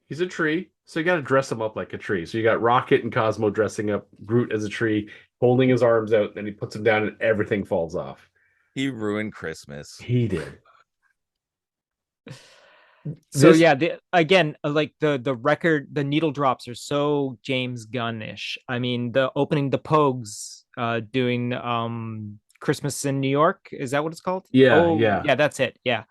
he's a tree, so you got to dress him up like a tree. So you got Rocket and Cosmo dressing up Groot as a tree, holding his arms out, then he puts him down and everything falls off. He ruined Christmas. He did. So again, like the record, the needle drops are so James Gunn-ish. I mean, the opening, the Pogues doing Christmas in New York, is that what it's called? Yeah, yeah, that's it. Yeah.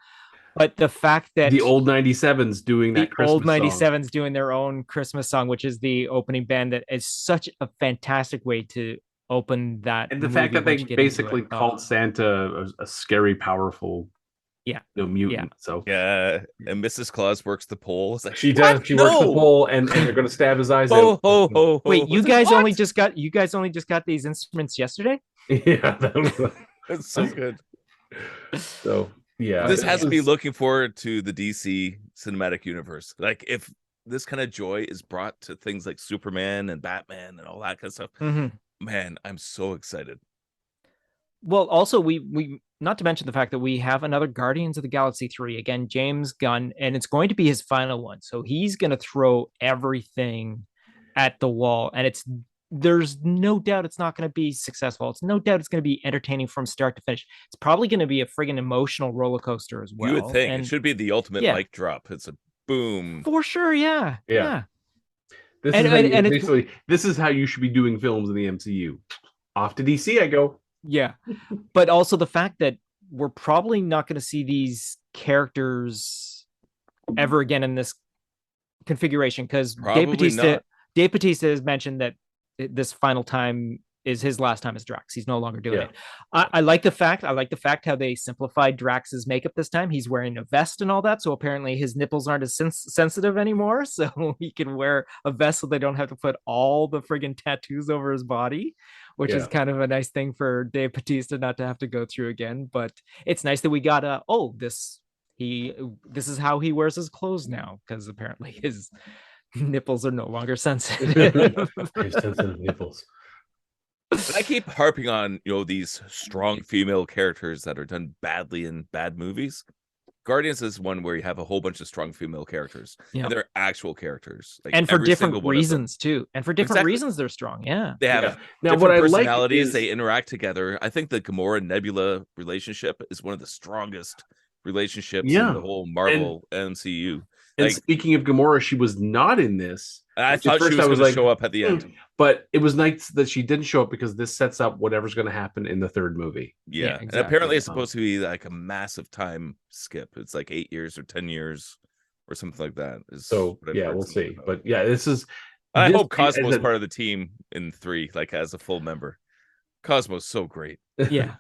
But the fact that the old 97s doing that Christmas old song. 97s doing their own Christmas song, which is the opening band, that is such a fantastic way to open that. And the fact that they basically called Oh, Santa a scary, powerful, yeah, mutant. So yeah, and Mrs. Claus works the pole. It's like, she what? does. She works the pole, and they're going to stab his eyes Ho, out. ho, ho, ho. wait, It's you like, guys what? only just got these instruments yesterday? Yeah, It's so good. So yeah, This has me looking forward to the DC cinematic universe. Like, if this kind of joy is brought to things like Superman and Batman and all that kind of stuff, man, I'm so excited. Well, also we not to mention the fact that we have another Guardians of the Galaxy 3, again, James Gunn, and it's going to be his final one. So he's going to throw everything at the wall, and there's no doubt it's not going to be successful. It's no doubt it's going to be entertaining from start to finish. It's probably going to be a friggin' emotional roller coaster as well. You would think and it should be the ultimate mic drop. It's a boom. For sure, yeah. This is how you should be doing films in the MCU. Off to DC I go. Yeah. But also the fact that we're probably not going to see these characters ever again in this configuration, because Dave Bautista has mentioned that this final time is his last time as Drax. He's no longer doing it. I like the fact how they simplified Drax's makeup this time. He's wearing a vest and all that, so apparently his nipples aren't as sensitive anymore, so he can wear a vest so they don't have to put all the friggin' tattoos over his body, which is kind of a nice thing for Dave Bautista not to have to go through again. But it's nice that we got this is how he wears his clothes now, because apparently his nipples are no longer sensitive. Sensitive nipples. I keep harping on, these strong female characters that are done badly in bad movies. Guardians is one where you have a whole bunch of strong female characters, and they're actual characters, like, and for different reasons too. And for different reasons, they're strong. Yeah, they have now what I personalities. Like is... They interact together. I think the Gamora Nebula relationship is one of the strongest relationships in the whole Marvel MCU. And speaking of Gamora, she was not in this. I thought she was going to show up at the end. But it was nice that she didn't show up, because this sets up whatever's going to happen in the third movie. Yeah, exactly. And apparently it's supposed to be like a massive time skip. It's like 8 years or 10 years or something like that. We'll see. But yeah, I hope Cosmo's part of the team in 3, like as a full member. Cosmo's so great. Yeah.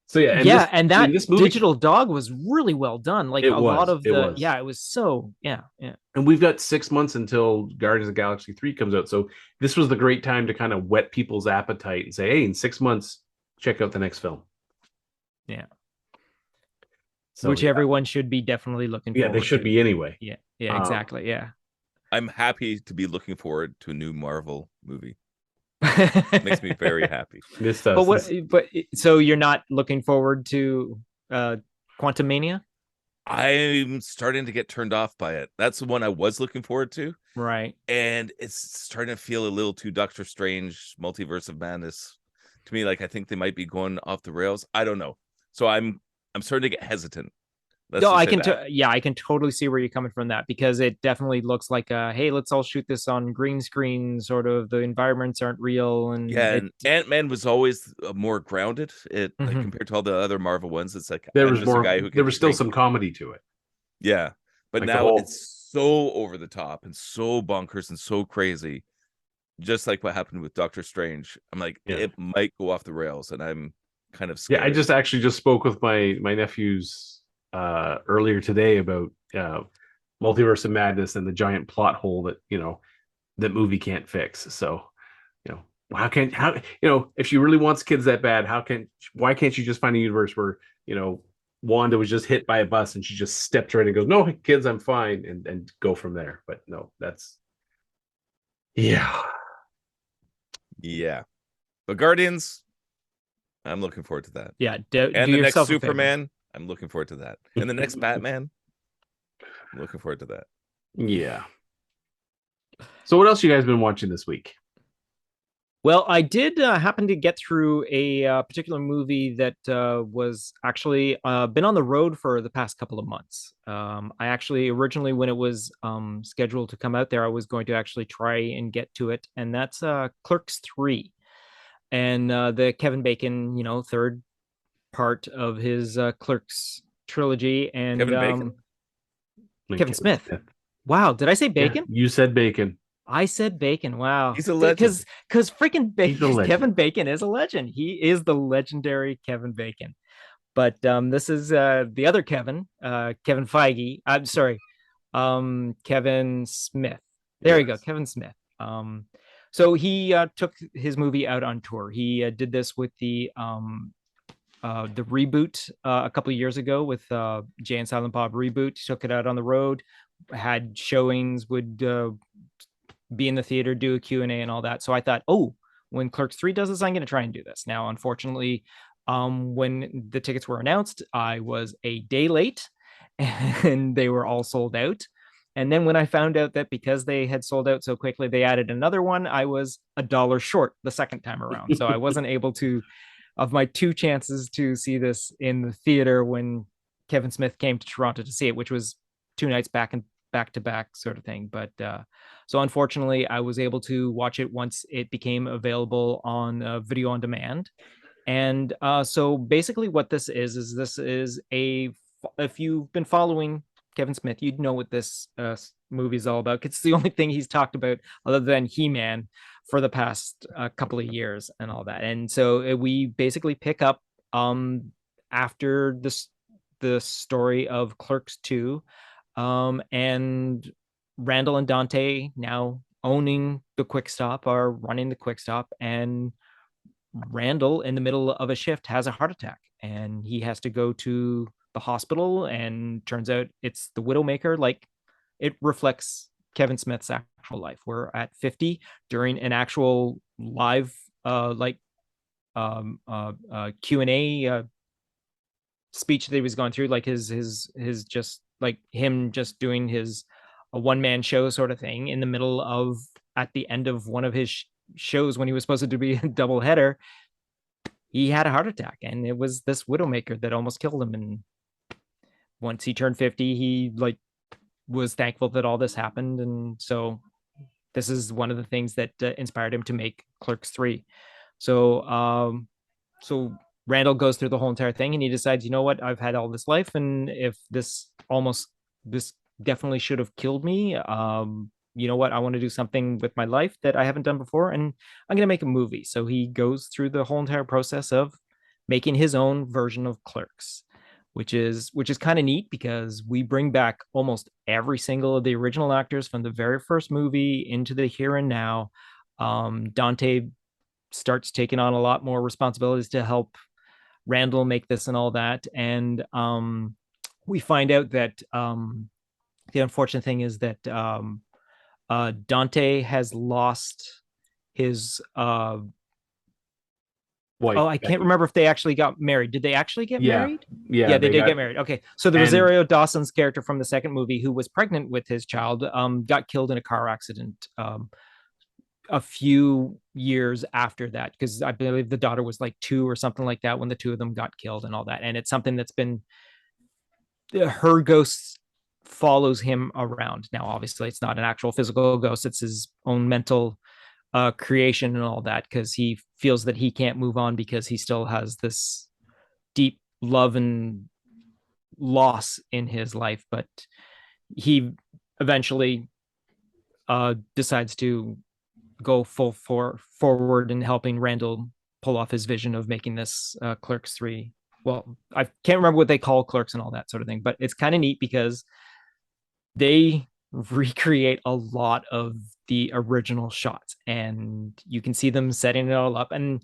So and that digital dog was really well done. Like it was so. And we've got 6 months until Guardians of the Galaxy 3 comes out. So this was the great time to kind of whet people's appetite and say, hey, in 6 months, check out the next film. Yeah. So, which everyone should be definitely looking forward to. Yeah, they should be anyway. Yeah, exactly. Yeah. I'm happy to be looking forward to a new Marvel movie. Makes me very happy. This does. But so you're not looking forward to Quantumania? I'm starting to get turned off by it. That's the one I was looking forward to. Right. And it's starting to feel a little too Doctor Strange, Multiverse of Madness to me. Like, I think they might be going off the rails. I don't know. So I'm starting to get hesitant. I can totally see where you're coming from that, because it definitely looks like hey, let's all shoot this on green screen, sort of. The environments aren't real, and and Ant-Man was always more grounded. Like, compared to all the other Marvel ones, it's like there was more. A guy who there was still some comedy to it. Yeah, but like now it's so over the top and so bonkers and so crazy, just like what happened with Doctor Strange. I'm like, it might go off the rails, and I'm kind of scared. Yeah, I just spoke with my nephews earlier today about Multiverse of Madness and the giant plot hole that that movie can't fix. So if she really wants kids that bad, why can't she just find a universe where Wanda was just hit by a bus and she just stepped right and goes, no kids, I'm fine, and go from there. But no, that's but Guardians, I'm looking forward to that. And the next Superman, I'm looking forward to that. And the next Batman, I'm looking forward to that. Yeah. So what else you guys been watching this week? Well, I did happen to get through a particular movie that was actually been on the road for the past couple of months. I actually originally, when it was scheduled to come out there, I was going to actually try and get to it. And that's Clerks III. And the Kevin Bacon, third part of his Clerks trilogy, and Kevin Bacon. Kevin Smith. Wow, did I say Bacon? Yeah, you said Bacon. I said Bacon. Wow, He's a legend. Because freaking legend. Kevin Bacon is a legend. He is the legendary Kevin Bacon. But this is the other Kevin, Kevin Feige. I'm sorry, Kevin Smith. There you go, Kevin Smith. So he took his movie out on tour. He did this with the reboot a couple of years ago with Jay and Silent Bob reboot. Took it out on the road, had showings, would be in the theater, do a Q&A and all that. So I thought, oh, when Clerks 3 does this, I'm going to try and do this. Now, unfortunately, when the tickets were announced, I was a day late and they were all sold out. And then when I found out that because they had sold out so quickly, they added another one, I was $1 short the second time around. So I wasn't able to, of my 2 chances to see this in the theater when Kevin Smith came to Toronto to see it, which was 2 nights back to back sort of thing. But so unfortunately, I was able to watch it once it became available on video on demand. And so basically what this is if you've been following Kevin Smith, you'd know what this movie is all about. It's the only thing he's talked about other than He-Man for the past couple of years and all that. And so we basically pick up after the story of Clerks 2, and Randall and Dante, now owning the Quick Stop, are running the Quick Stop, and Randall, in the middle of a shift, has a heart attack and he has to go to the hospital, and turns out it's the Widowmaker. Like, it reflects Kevin Smith's actual life. We're at 50 during an actual live Q&A speech that he was going through, like his just like him just doing his a one-man show sort of thing in the middle of, at the end of one of his shows when he was supposed to be a double header, he had a heart attack, and it was this Widowmaker that almost killed him. And once he turned 50, he was thankful that all this happened. And so this is one of the things that inspired him to make Clerks 3. So Randall goes through the whole entire thing, and he decides, you know what, I've had all this life, and if this definitely should have killed me, you know what, I want to do something with my life that I haven't done before, and I'm going to make a movie. So he goes through the whole entire process of making his own version of Clerks, which is kind of neat, because we bring back almost every single of the original actors from the very first movie into the here and now. Dante starts taking on a lot more responsibilities to help Randall make this and all that. And we find out that the unfortunate thing is that Dante has lost his wife. Oh, I can't remember if they actually got married. Did they actually get married? Yeah, they did get married. Okay, so the Rosario Dawson's character from the second movie, who was pregnant with his child, got killed in a car accident a few years after that, because I believe the daughter was like 2 or something like that when the 2 of them got killed and all that. And it's something that's been, her ghost follows him around. Now, obviously, it's not an actual physical ghost. It's his own mental creation and all that, because he feels that he can't move on because he still has this deep love and loss in his life. But he eventually decides to go forward in helping Randall pull off his vision of making this Clerks 3. Well, I can't remember what they call Clerks and all that sort of thing, but it's kind of neat because they recreate a lot of the original shots, and you can see them setting it all up. And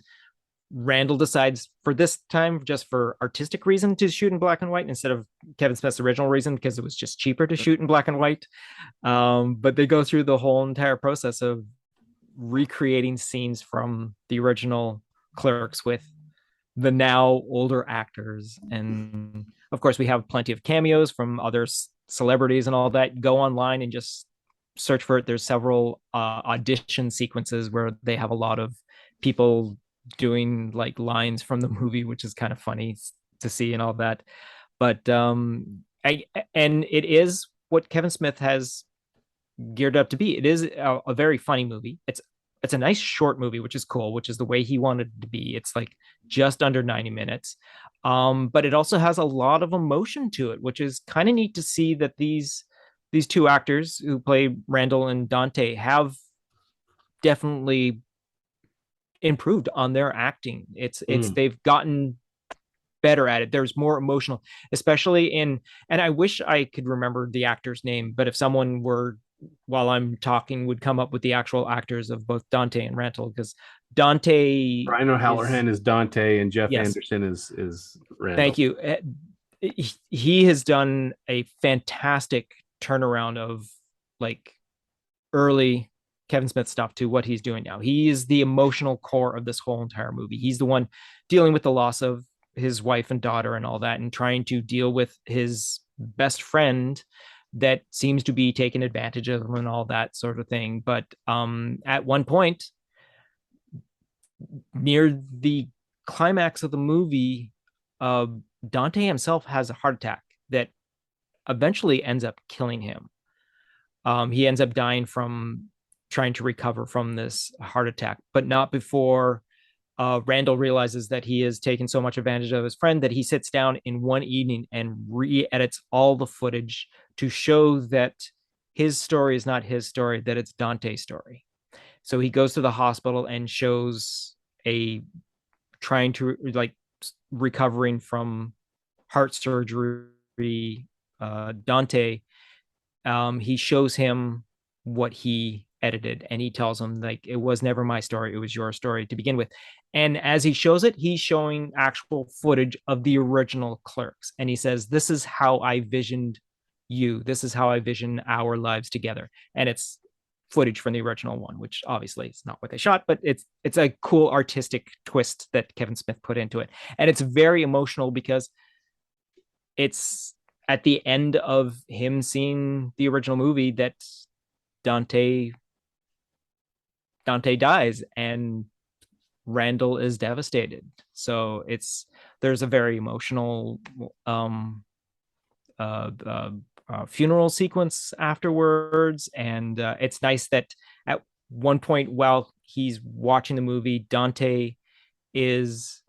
Randall decides for this time, just for artistic reason, to shoot in black and white instead of Kevin Smith's original reason, because it was just cheaper to shoot in black and white. But they go through the whole entire process of recreating scenes from the original Clerks with the now older actors. And of course, we have plenty of cameos from other celebrities and all that. Go online and just search for it. There's several audition sequences where they have a lot of people doing like lines from the movie, which is kind of funny to see and all that. But and it is what Kevin Smith has geared up to be. It is a very funny movie. It's it's a nice short movie, which is cool, which is the way he wanted it to be. It's like just under 90 minutes. But it also has a lot of emotion to it, which is kind of neat to see that these two actors who play Randall and Dante have definitely improved on their acting. It's they've gotten better at it. There's more emotional, especially in, and I wish I could remember the actor's name, but if someone were, while I'm talking, would come up with the actual actors of both Dante and Randall, because Dante Brian O'Halloran is Dante and Jeff yes, Anderson is Randall. Thank you. He has done a fantastic turnaround of like early Kevin Smith stuff to what he's doing now. He is the emotional core of this whole entire movie. He's the one dealing with the loss of his wife and daughter and all that, and trying to deal with his best friend that seems to be taking advantage of him and all that sort of thing. But at one point, near the climax of the movie, Dante himself has a heart attack that eventually ends up killing him. He ends up dying from trying to recover from this heart attack, but not before Randall realizes that he has taken so much advantage of his friend that he sits down in one evening and re-edits all the footage to show that his story is not his story, that it's Dante's story. So he goes to the hospital and shows trying to like recovering from heart surgery Dante. He shows him what he edited, and he tells him like, it was never my story, it was your story to begin with. And as he shows it, he's showing actual footage of the original Clerks, and he says, this is how I visioned you, this is how I vision our lives together. And it's footage from the original one, which obviously is not what they shot, but it's a cool artistic twist that Kevin Smith put into it. And it's very emotional because it's at the end of him seeing the original movie that Dante dies and Randall is devastated. So there's a very emotional funeral sequence afterwards, and it's nice that at one point while he's watching the movie, Dante is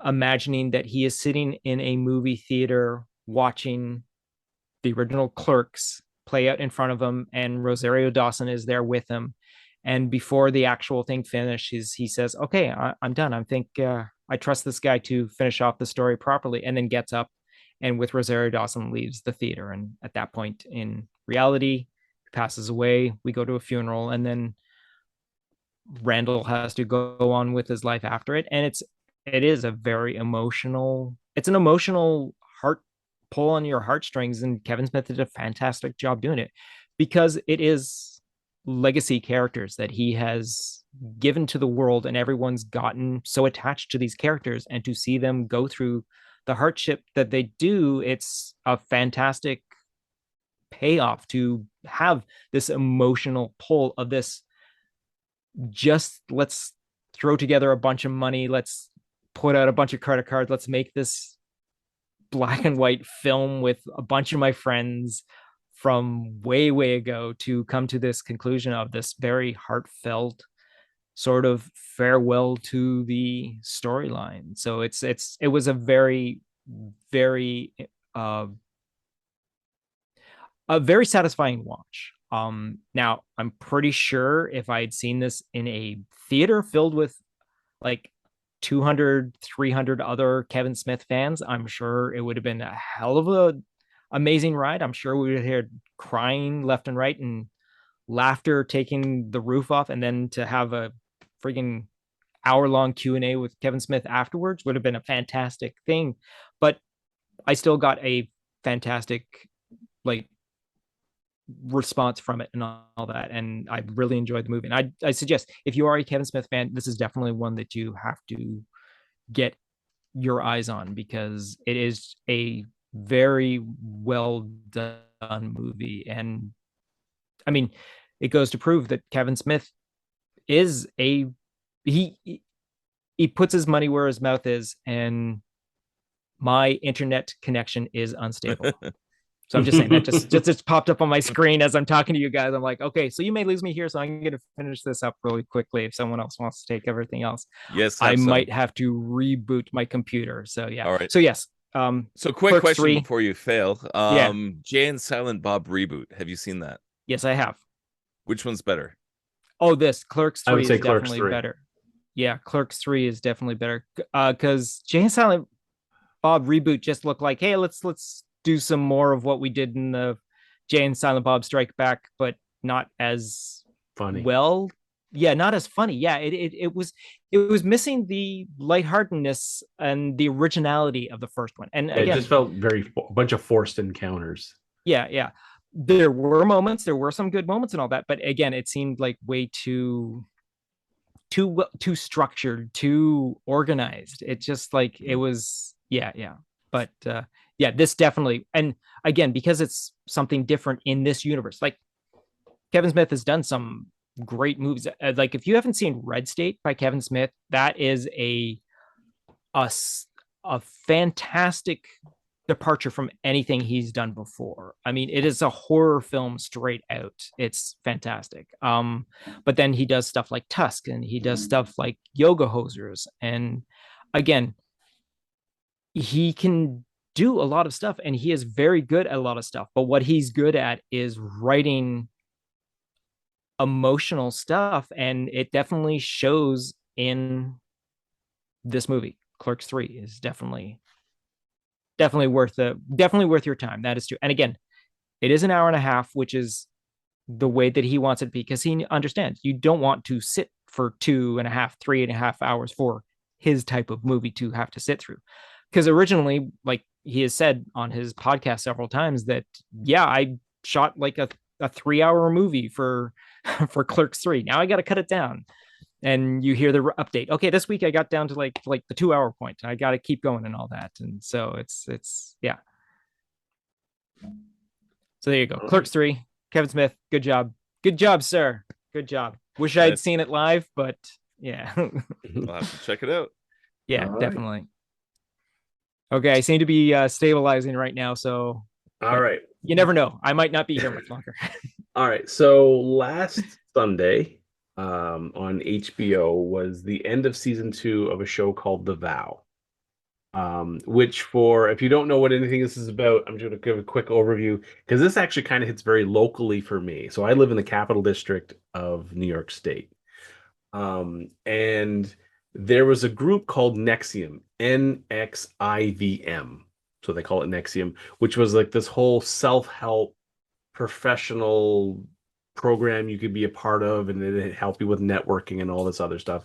imagining that he is sitting in a movie theater watching the original Clerks play out in front of him, and Rosario Dawson is there with him. And before the actual thing finishes, he says, okay, I'm done. I trust this guy to finish off the story properly, and then gets up and with Rosario Dawson leaves the theater. And at that point in reality, he passes away. We go to a funeral, and then Randall has to go on with his life after it. And it is a very emotional, it's an emotional heart pull on your heartstrings. And Kevin Smith did a fantastic job doing it, because it is legacy characters that he has given to the world, and everyone's gotten so attached to these characters, and to see them go through the hardship that they do, it's a fantastic payoff to have this emotional pull of this, just let's throw together a bunch of money, let's put out a bunch of credit cards, let's make this black and white film with a bunch of my friends from way ago, to come to this conclusion of this very heartfelt sort of farewell to the storyline. So it was a very a very satisfying watch. Now I'm pretty sure if I had seen this in a theater filled with like 200, 300 other Kevin Smith fans, I'm sure it would have been a hell of a amazing ride. I'm sure we would have heard crying left and right and laughter taking the roof off, and then to have a freaking hour-long Q&A with Kevin Smith afterwards would have been a fantastic thing. But I still got a fantastic like response from it and all that, and I really enjoyed the movie. And I suggest, if you are a Kevin Smith fan, this is definitely one that you have to get your eyes on, because it is a very well done movie. And I mean, it goes to prove that Kevin Smith is he puts his money where his mouth is, and my internet connection is unstable. So I'm just saying that just popped up on my screen as I'm talking to you guys. I'm like, okay, so you may lose me here, so I'm going to finish this up really quickly. If someone else wants to take everything else, Yes, I might have to reboot my computer. So yeah. All right. So yes. So quick Clerks question 3. before you fail. Yeah. Jay and Silent Bob reboot. Have you seen that? Yes, I have. Which one's better? Oh, this Clerks 3 I would say is Clerks definitely 3. better. Yeah, Clerks 3 is definitely better. Because Jay and Silent Bob reboot just looked like, hey, let's do some more of what we did in the Jay and Silent Bob Strike Back, but not as Funny. well. Yeah, not as funny. Yeah, it was missing the lightheartedness and the originality of the first one. And again, it just felt a bunch of forced encounters. Yeah. There were moments, there were some good moments and all that, but again, it seemed like way too structured, too organized. It just like it was, yeah. But yeah, this definitely, and again, because it's something different in this universe. Like Kevin Smith has done some great movies. Like if you haven't seen Red State by Kevin Smith, that is a fantastic departure from anything he's done before. I mean, it is a horror film straight out. It's fantastic. But then he does stuff like Tusk, and he does stuff like Yoga Hosers, and again, he can do a lot of stuff, and he is very good at a lot of stuff. But what he's good at is writing emotional stuff, and it definitely shows in this movie. Clerks 3 is definitely worth your time. That is true. And again, it is an hour and a half, which is the way that he wants it, because he understands you don't want to sit for 2.5, 3.5 hours for his type of movie to have to sit through. Because originally, like he has said on his podcast several times, that yeah, I shot like a 3-hour movie for Clerks 3. Now I got to cut it down. And you hear the update. Okay, this week I got down to like the 2-hour point. I got to keep going and all that. And so it's yeah. So there you go. Clerks 3, Kevin Smith. Good job, sir. Good job. Wish I'd seen it live, but yeah. I'll have to check it out. Yeah, definitely. Okay, I seem to be stabilizing right now. So all right, you never know. I might not be here much longer. All right. So last Sunday on HBO was the end of season 2 of a show called The Vow, which, for if you don't know what anything this is about, I'm just going to give a quick overview, because this actually kind of hits very locally for me. So I live in the Capital District of New York State, and there was a group called NXIVM, NXIVM. So they call it NXIVM, which was like this whole self-help professional program you could be a part of, and it helped you with networking and all this other stuff.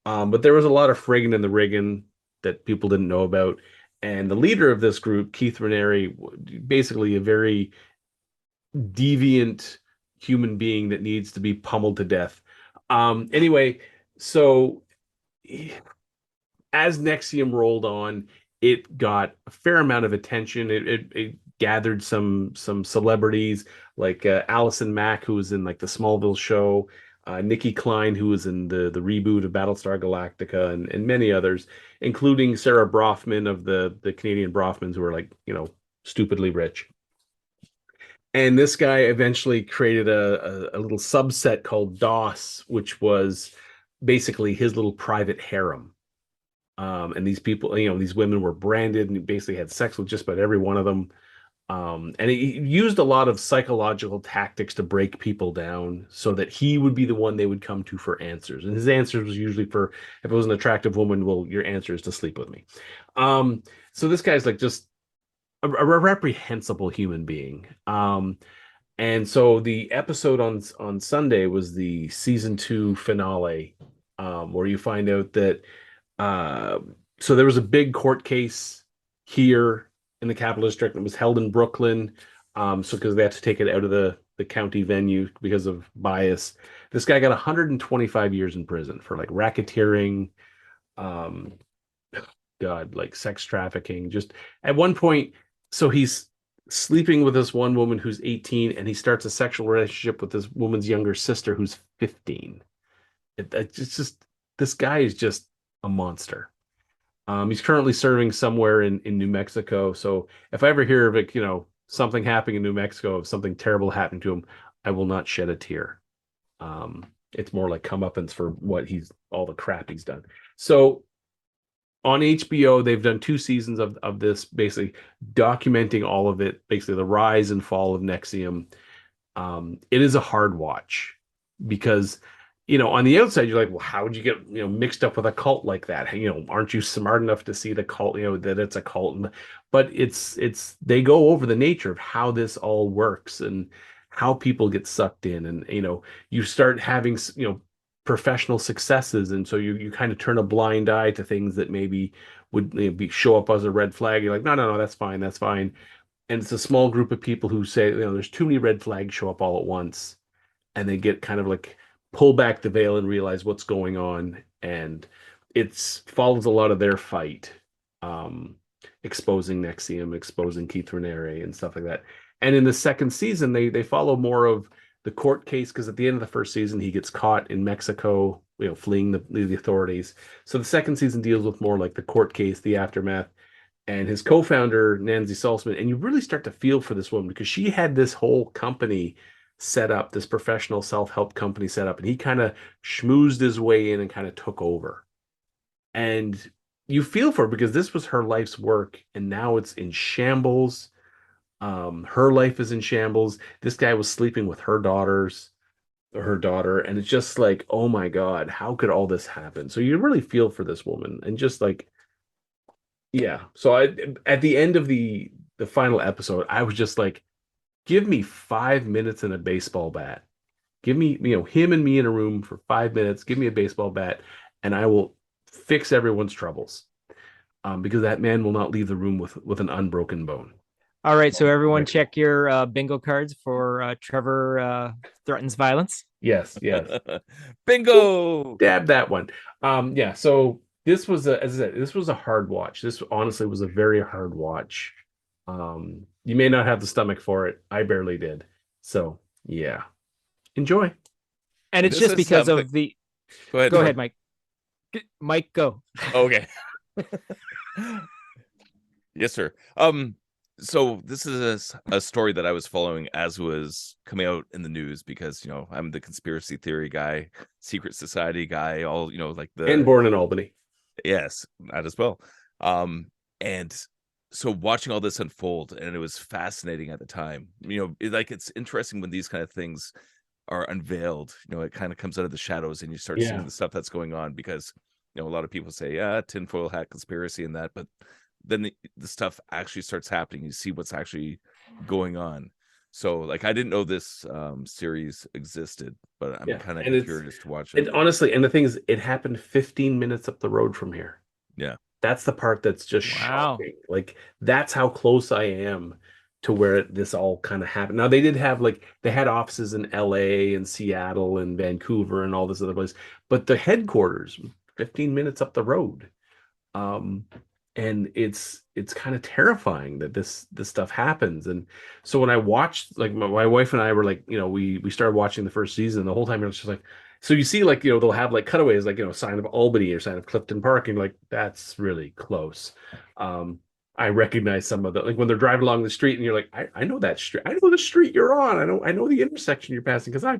But there was a lot of friggin' in the riggin' that people didn't know about. And the leader of this group, Keith Raniere, basically a very deviant human being that needs to be pummeled to death. Anyway, so as NXIVM rolled on, it got a fair amount of attention. It gathered some celebrities like Allison Mack, who was in like the Smallville show, Nikki Klein, who was in the reboot of Battlestar Galactica, and many others, including Sarah Brofman of the Canadian Brofmans, who are like, stupidly rich. And this guy eventually created a little subset called DOS, which was basically his little private harem. And these people, these women were branded, and he basically had sex with just about every one of them. And he used a lot of psychological tactics to break people down so that he would be the one they would come to for answers. And his answers was usually for, if it was an attractive woman, well, your answer is to sleep with me. So this guy's like just a reprehensible human being. And so the episode on Sunday was the season 2 finale, where you find out that so there was a big court case here in the Capital District that was held in Brooklyn. So because they had to take it out of the county venue because of bias. This guy got 125 years in prison for like racketeering, like sex trafficking. Just at one point, so he's sleeping with this one woman who's 18, and he starts a sexual relationship with this woman's younger sister who's 15. It's just, this guy is just a monster. He's currently serving somewhere in New Mexico. So if I ever hear of it, something happening in New Mexico, if something terrible happened to him, I will not shed a tear. It's more like comeuppance for all the crap he's done. So on HBO, they've done 2 seasons of this, basically documenting all of it, basically the rise and fall of Nexium. It is a hard watch because, on the outside, you're like, well, how would you get, mixed up with a cult like that? Aren't you smart enough to see the cult, that it's a cult? But they go over the nature of how this all works and how people get sucked in. And, you start having, professional successes. And so you kind of turn a blind eye to things that maybe would show up as a red flag. You're like, no, that's fine. That's fine. And it's a small group of people who say, there's too many red flags show up all at once. And they get kind of like pull back the veil and realize what's going on. And it follows a lot of their fight, exposing Nexium, exposing Keith Raniere and stuff like that. And in the second season, they follow more of the court case, because at the end of the first season, he gets caught in Mexico, fleeing the authorities. So the second season deals with more like the court case, the aftermath, and his co-founder, Nancy Salzman. And you really start to feel for this woman because she had this whole company set up, this professional self-help company set up, and he kind of schmoozed his way in and kind of took over. And you feel for her because this was her life's work, and now it's in shambles. Her life is in shambles. This guy was sleeping with her daughter, and it's just like, oh my God, how could all this happen? So you really feel for this woman, and just like, yeah. So at the end of the final episode, I was just like, give me 5 minutes and a baseball bat. Give me, him and me in a room for 5 minutes. Give me a baseball bat, and I will fix everyone's troubles. Because that man will not leave the room with an unbroken bone. All right, so everyone check your bingo cards for Trevor threatens violence. Yes. Bingo! Dab that one. Yeah, so this was as I said, this was a hard watch. This honestly was a very hard watch. You may not have the stomach for it. I barely did. So, yeah. Enjoy. And it's just because of the... Go ahead, Mike. Mike, go. Okay. Yes, sir. So this is a story that I was following as was coming out in the news because, I'm the conspiracy theory guy, secret society guy, all, and born in Albany. Yes, that as well. And so watching all this unfold, and it was fascinating at the time, it's interesting when these kind of things are unveiled, it kind of comes out of the shadows and you start seeing the stuff that's going on because, a lot of people say, yeah, tinfoil hat conspiracy and that, but then the stuff actually starts happening. You see what's actually going on. So I didn't know this series existed, but I'm kind of curious to watch it. Honestly, and the thing is, it happened 15 minutes up the road from here. Yeah. That's the part that's just shocking. That's how close I am to where this all kind of happened. Now, they did have they had offices in LA and Seattle and Vancouver and all this other place, but the headquarters 15 minutes up the road. And it's kind of terrifying that this stuff happens. And so when I watched, my wife and I were we started watching the first season, the whole time it was just so you see they'll have cutaways sign of Albany or sign of Clifton Park, and that's really close. I recognize some of the when they're driving along the street and you're like, I know that street, I know the street you're on, I know the intersection you're passing because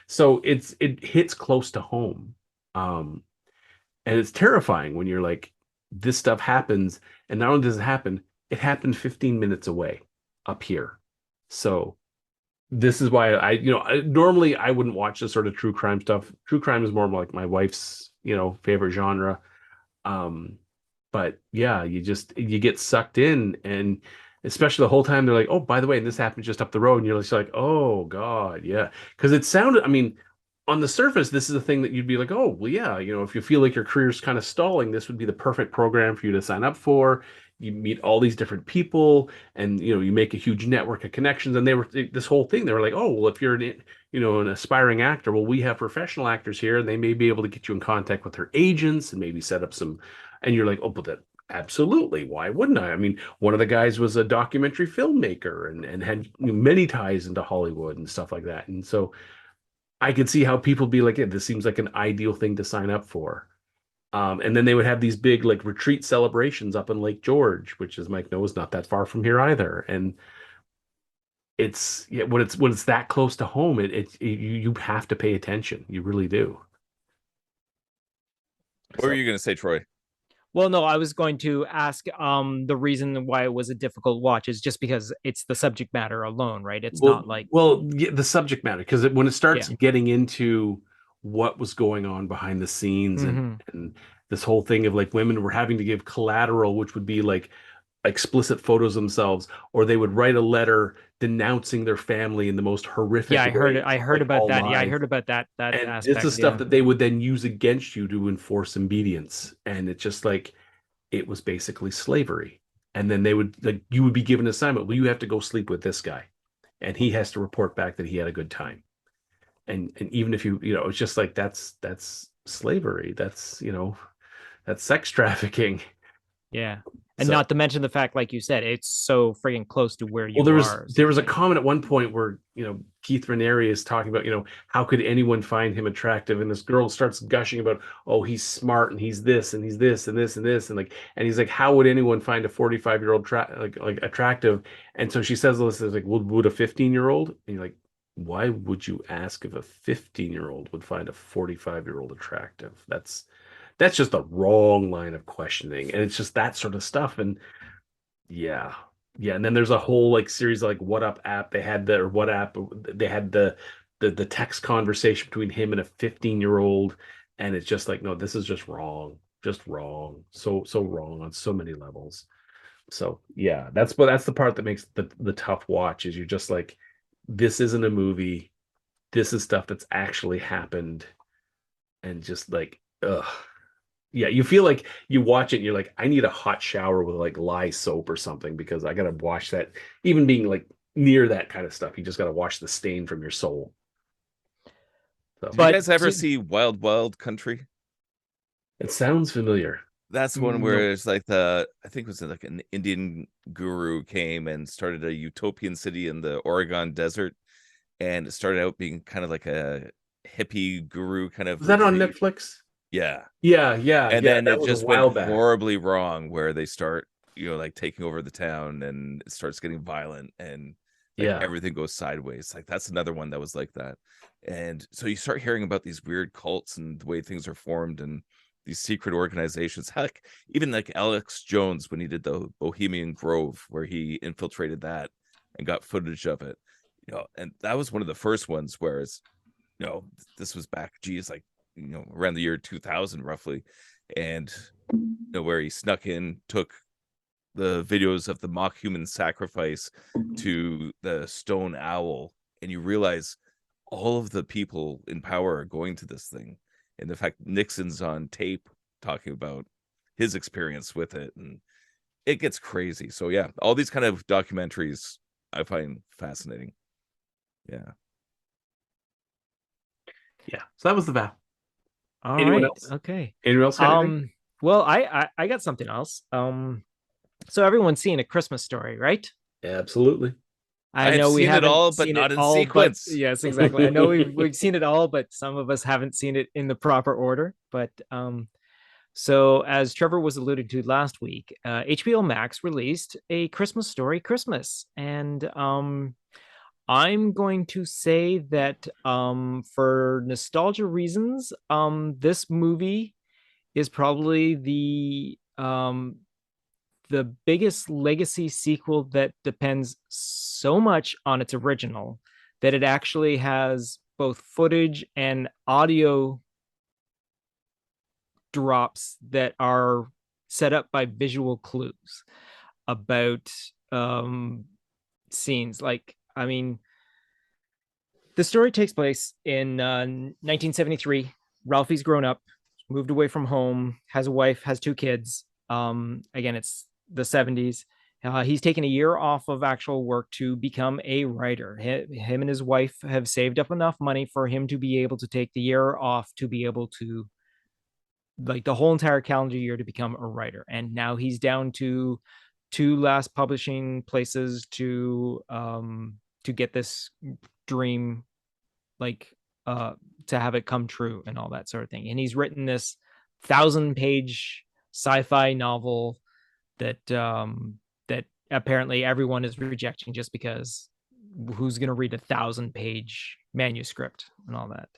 so it hits close to home. And it's terrifying when you're like, this stuff happens, and not only does it happen, it happened 15 minutes away up here. So this is why normally I wouldn't watch this sort of true crime stuff. True crime is more like my wife's, favorite genre. But yeah, you get sucked in, and especially the whole time they're like, oh, by the way, this happened just up the road. And you're just like, oh God, yeah. Because it sounded, on the surface, this is a thing that you'd be like, oh, well, yeah, if you feel like your career's kind of stalling, this would be the perfect program for you to sign up for. You meet all these different people, and you make a huge network of connections. And this whole thing, they were like, oh, well, if you're an aspiring actor, well, we have professional actors here, and they may be able to get you in contact with their agents and maybe set up some. And you're like, oh, but that absolutely, why wouldn't I? One of the guys was a documentary filmmaker and had many ties into Hollywood and stuff like that. And so I could see how people be like, yeah, this seems like an ideal thing to sign up for. And then they would have these big retreat celebrations up in Lake George, which, as Mike knows, not that far from here either. And it's when it's that close to home, you have to pay attention. You really do. What were you going to say, Troy? Well, no, I was going to ask the reason why it was a difficult watch is just because it's the subject matter alone, right? It's not like Yeah, the subject matter, because when it starts yeah. getting into what was going on behind the scenes, Mm-hmm. and this whole thing of like women were having to give collateral, which would be like explicit photos themselves, or they would write a letter denouncing their family in the most horrific Yeah, I heard it. ways, I heard like about all that. Yeah, I lies. heard about that And this aspect. is stuff Yeah. that they would then use against you to enforce obedience. And it's just like it was basically slavery. And then they would like you would be given an assignment. Well, you have to go sleep with this guy, and he has to report back that he had a good time. And even if it's just like that's slavery. That's sex trafficking. Yeah. And So not to mention the fact, like you said, it's so freaking close to where well, you there was are. there was a comment at one point where Keith Raniere is talking about how could anyone find him attractive, and this girl starts gushing about, oh, he's smart and he's this and he's this and this and this, and he's like, how would anyone find a 45-year-old like attractive? And so she says this is like, would a 15-year-old? And you're like, why would you ask if a 15-year-old would find a 45-year-old attractive? That's just the wrong line of questioning, and it's just that sort of stuff. And yeah. Yeah, and then there's a whole like series of like what up app they had the or what app they had the text conversation between him and a 15-year-old, and it's just like, no, this is just wrong. Just wrong. So wrong on so many levels. So yeah, that's the part that makes the tough watch, is you're just like, this isn't a movie. This is stuff that's actually happened, and just like, ugh. Yeah, you feel like you watch it and you're like, I need a hot shower with like lye soap or something, because I gotta wash that. Even being like near that kind of stuff, you just gotta wash the stain from your soul. So Did you But guys ever see Wild Wild Country? it sounds familiar. That's one no. where it's like I think it was like an Indian guru came and started a utopian city in the Oregon desert, and it started out being kind of like a hippie guru kind of Was that on retreat. Netflix? Yeah. Yeah, yeah, And yeah. then That it was a just went while back. horribly wrong, where they start, like taking over the town, and it starts getting violent, and like Yeah. everything goes sideways. Like that's another one that was like that. And so you start hearing about these weird cults and the way things are formed, and these secret organizations. Heck, even like Alex Jones, when he did the Bohemian Grove, where he infiltrated that and got footage of it, and that was one of the first ones. Whereas, this was back, geez, like, around the year 2000 roughly, and where he snuck in, took the videos of the mock human sacrifice to the stone owl, and you realize all of the people in power are going to this thing, and the fact Nixon's on tape talking about his experience with it, and it gets crazy. So yeah, all these kind of documentaries I find fascinating. Yeah. Yeah. So that was the vow. All Anyone right. else? Okay. Anyone else got anything? Well, I got something else. So everyone's seen A Christmas Story, right? Absolutely. I I have know we seen it haven't all, but seen it not in all, but sequence. yes, exactly. I know we've seen it all, but some of us haven't seen it in the proper order. But so as Trevor was alluding to last week, HBO Max released A Christmas Story Christmas, and I'm going to say that for nostalgia reasons, this movie is probably the biggest legacy sequel that depends so much on its original that it actually has both footage and audio drops that are set up by visual clues about scenes. Like, I mean, the story takes place in 1973. Ralphie's grown up, moved away from home, has a wife, has two kids. Again, it's the 70s. He's taken a year off of actual work to become a writer. Him and his wife have saved up enough money for him to be able to take the year off to be able to, like, the whole entire calendar year to become a writer. And now he's down to two last publishing places to get this dream, like to have it come true and all that sort of thing. And he's written this 1,000-page sci-fi novel that that apparently everyone is rejecting just because who's going to read 1,000-page manuscript and all that.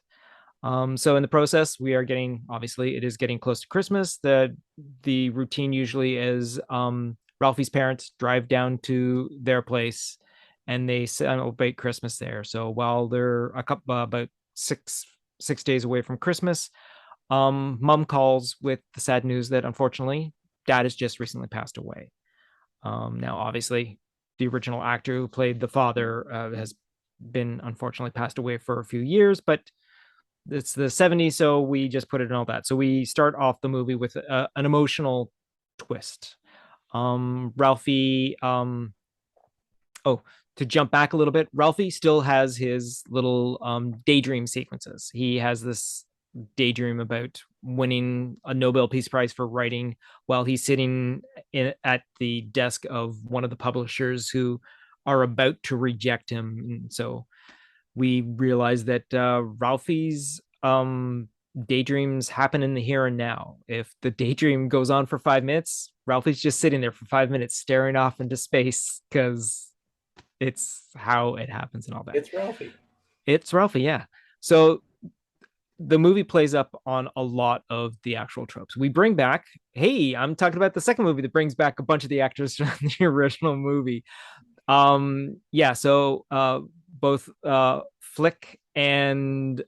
So in the process, we are getting, obviously, it is getting close to Christmas. The routine usually is Ralphie's parents drive down to their place and they celebrate Christmas there. So while they're about six days away from Christmas, Mom calls with the sad news that unfortunately Dad has just recently passed away. Now, obviously, the original actor who played the father has been unfortunately passed away for a few years, but it's the 70s, so we just put it in all that. So we start off the movie with an emotional twist. Ralphie, to jump back a little bit, Ralphie still has his little daydream sequences. He has this daydream about winning a Nobel Peace Prize for writing while he's sitting at the desk of one of the publishers who are about to reject him. And so we realize that Ralphie's daydreams happen in the here and now. If the daydream goes on for 5 minutes, Ralphie's just sitting there for 5 minutes staring off into space because it's how it happens and all that. It's Ralphie, yeah. So the movie plays up on a lot of the actual tropes. We bring back, hey, I'm talking about the second movie that brings back a bunch of the actors from the original movie. So both Flick and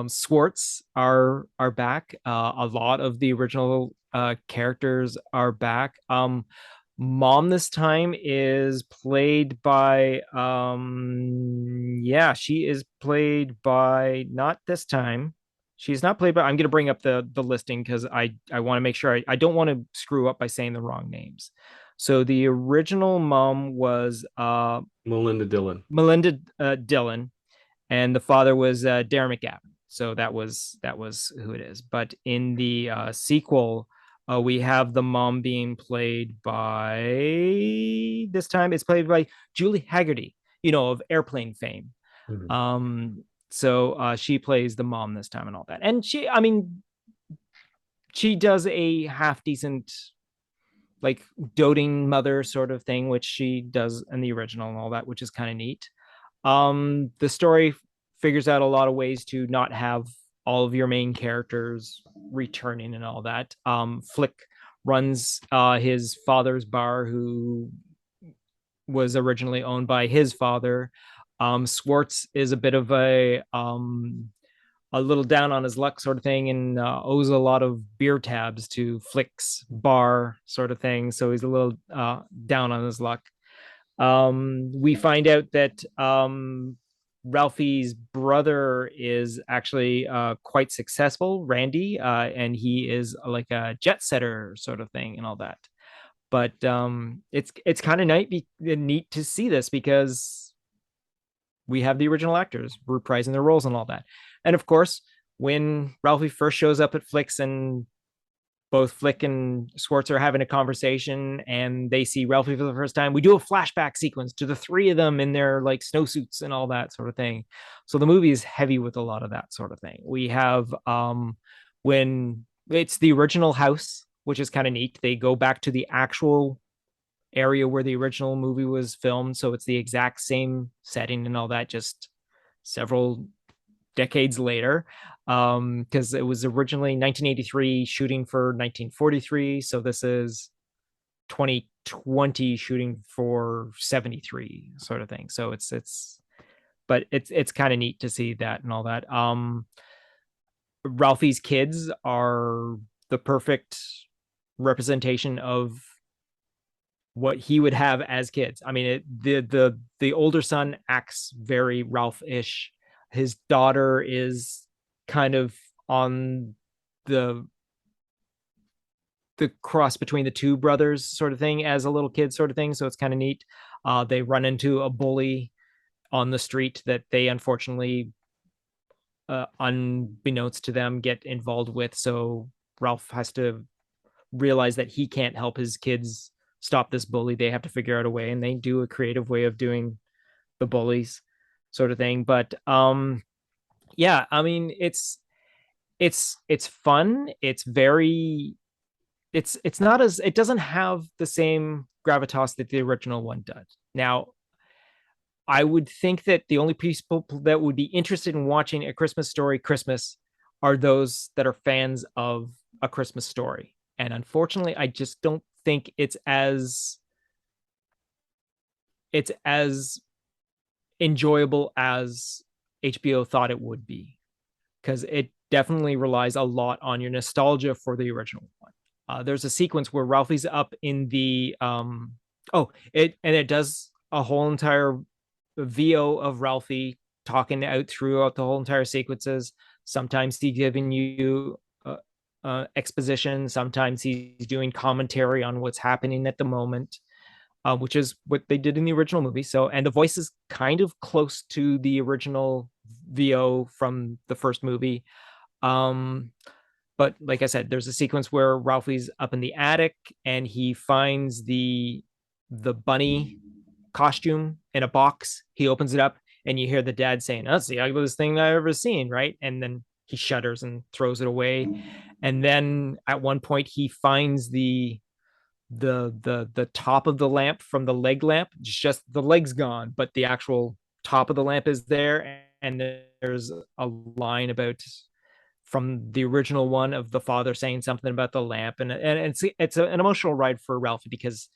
Swartz are back. A lot of the original characters are back. Mom this time is played by she is played by, not this time, she's not played by, I'm going to bring up the listing because I want to make sure I don't want to screw up by saying the wrong names. So the original mom was Melinda Dillon, and the father was Darren McGavin. So that was who it is. But in the sequel, we have the mom being played by, this time it's played by Julie Haggerty, of Airplane fame. Mm-hmm. So she plays the mom this time and all that. And she does a half decent, like, doting mother sort of thing, which she does in the original and all that, which is kind of neat. The story figures out a lot of ways to not have all of your main characters returning and all that. Flick runs his father's bar, who was originally owned by his father. Swartz is a bit of a little down on his luck sort of thing, and owes a lot of beer tabs to Flick's bar sort of thing. So he's a little down on his luck. We find out that Ralphie's brother is actually quite successful, Randy, and he is like a jet setter sort of thing and all that. But it's kind of neat to see this because we have the original actors reprising their roles and all that. And of course, when Ralphie first shows up at Flick's and both Flick and Swartz are having a conversation and they see Ralphie for the first time, we do a flashback sequence to the three of them in their like snowsuits and all that sort of thing. So the movie is heavy with a lot of that sort of thing. We have when it's the original house, which is kind of neat. They go back to the actual area where the original movie was filmed. So it's the exact same setting and all that, just several decades later, because it was originally 1983 shooting for 1943, so this is 2020 shooting for 73 sort of thing. So it's kind of neat to see that and all that. Ralphie's kids are the perfect representation of what he would have as kids. I mean, the older son acts very Ralph-ish. His daughter is kind of on the cross between the two brothers sort of thing as a little kid sort of thing. So it's kind of neat. They run into a bully on the street that they unfortunately, unbeknownst to them, get involved with. So Ralph has to realize that he can't help his kids stop this bully. They have to figure out a way, and they do a creative way of doing the bullies sort of thing. But yeah, I mean, it's fun. It's very, it's not as, it doesn't have the same gravitas that the original one does. Now, I would think that the only people that would be interested in watching A Christmas Story Christmas are those that are fans of A Christmas Story. And unfortunately, I just don't think it's as enjoyable as HBO thought it would be, because it definitely relies a lot on your nostalgia for the original one. There's a sequence where Ralphie's up in the it does a whole entire VO of Ralphie talking out throughout the whole entire sequences. Sometimes he's giving you exposition. Sometimes he's doing commentary on what's happening at the moment, which is what they did in the original movie. So, and the voice is kind of close to the original VO from the first movie. But like I said, there's a sequence where Ralphie's up in the attic and he finds the bunny costume in a box. He opens it up and you hear the dad saying, "That's the ugliest thing I've ever seen," right? And then he shudders and throws it away. And then at one point he finds the top of the lamp from the leg lamp. It's just the leg's gone, but the actual top of the lamp is there. And there's a line about from the original one of the father saying something about the lamp, and it's an emotional ride for Ralphie, because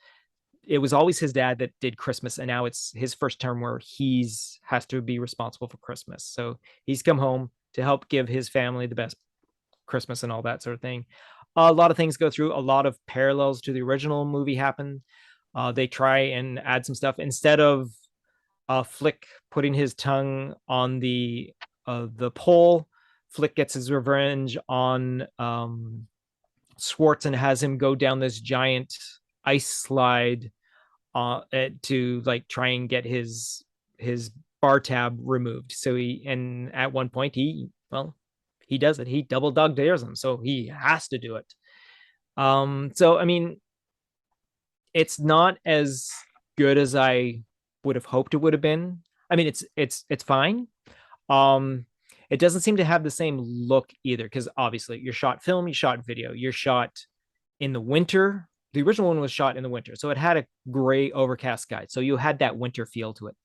it was always his dad that did Christmas, and now it's his first term where he's has to be responsible for Christmas. So he's come home to help give his family the best Christmas and all that sort of thing. A lot of things go through, a lot of parallels to the original movie happen. They try and add some stuff instead of Flick putting his tongue on the pole. Flick gets his revenge on Schwartz and has him go down this giant ice slide to like try and get his bar tab removed. So and at one point he does it. He double dog dares him, so he has to do it. So I mean, it's not as good as I would have hoped it would have been. I mean, it's fine. It doesn't seem to have the same look either, because obviously you're shot film, you shot video, you're shot in the winter. The original one was shot in the winter, so it had a gray overcast sky, so you had that winter feel to it.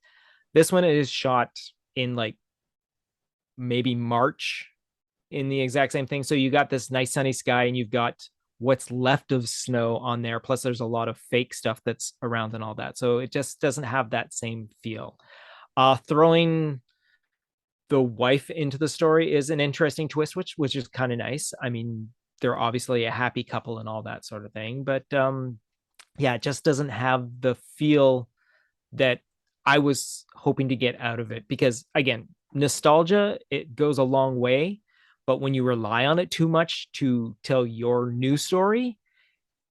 This one is shot in like maybe March, in the exact same thing. So you got this nice sunny sky and you've got what's left of snow on there. Plus there's a lot of fake stuff that's around and all that. So it just doesn't have that same feel. Throwing the wife into the story is an interesting twist, which is kind of nice. I mean, they're obviously a happy couple and all that sort of thing, but it just doesn't have the feel that I was hoping to get out of it, because again, nostalgia, it goes a long way, but when you rely on it too much to tell your new story,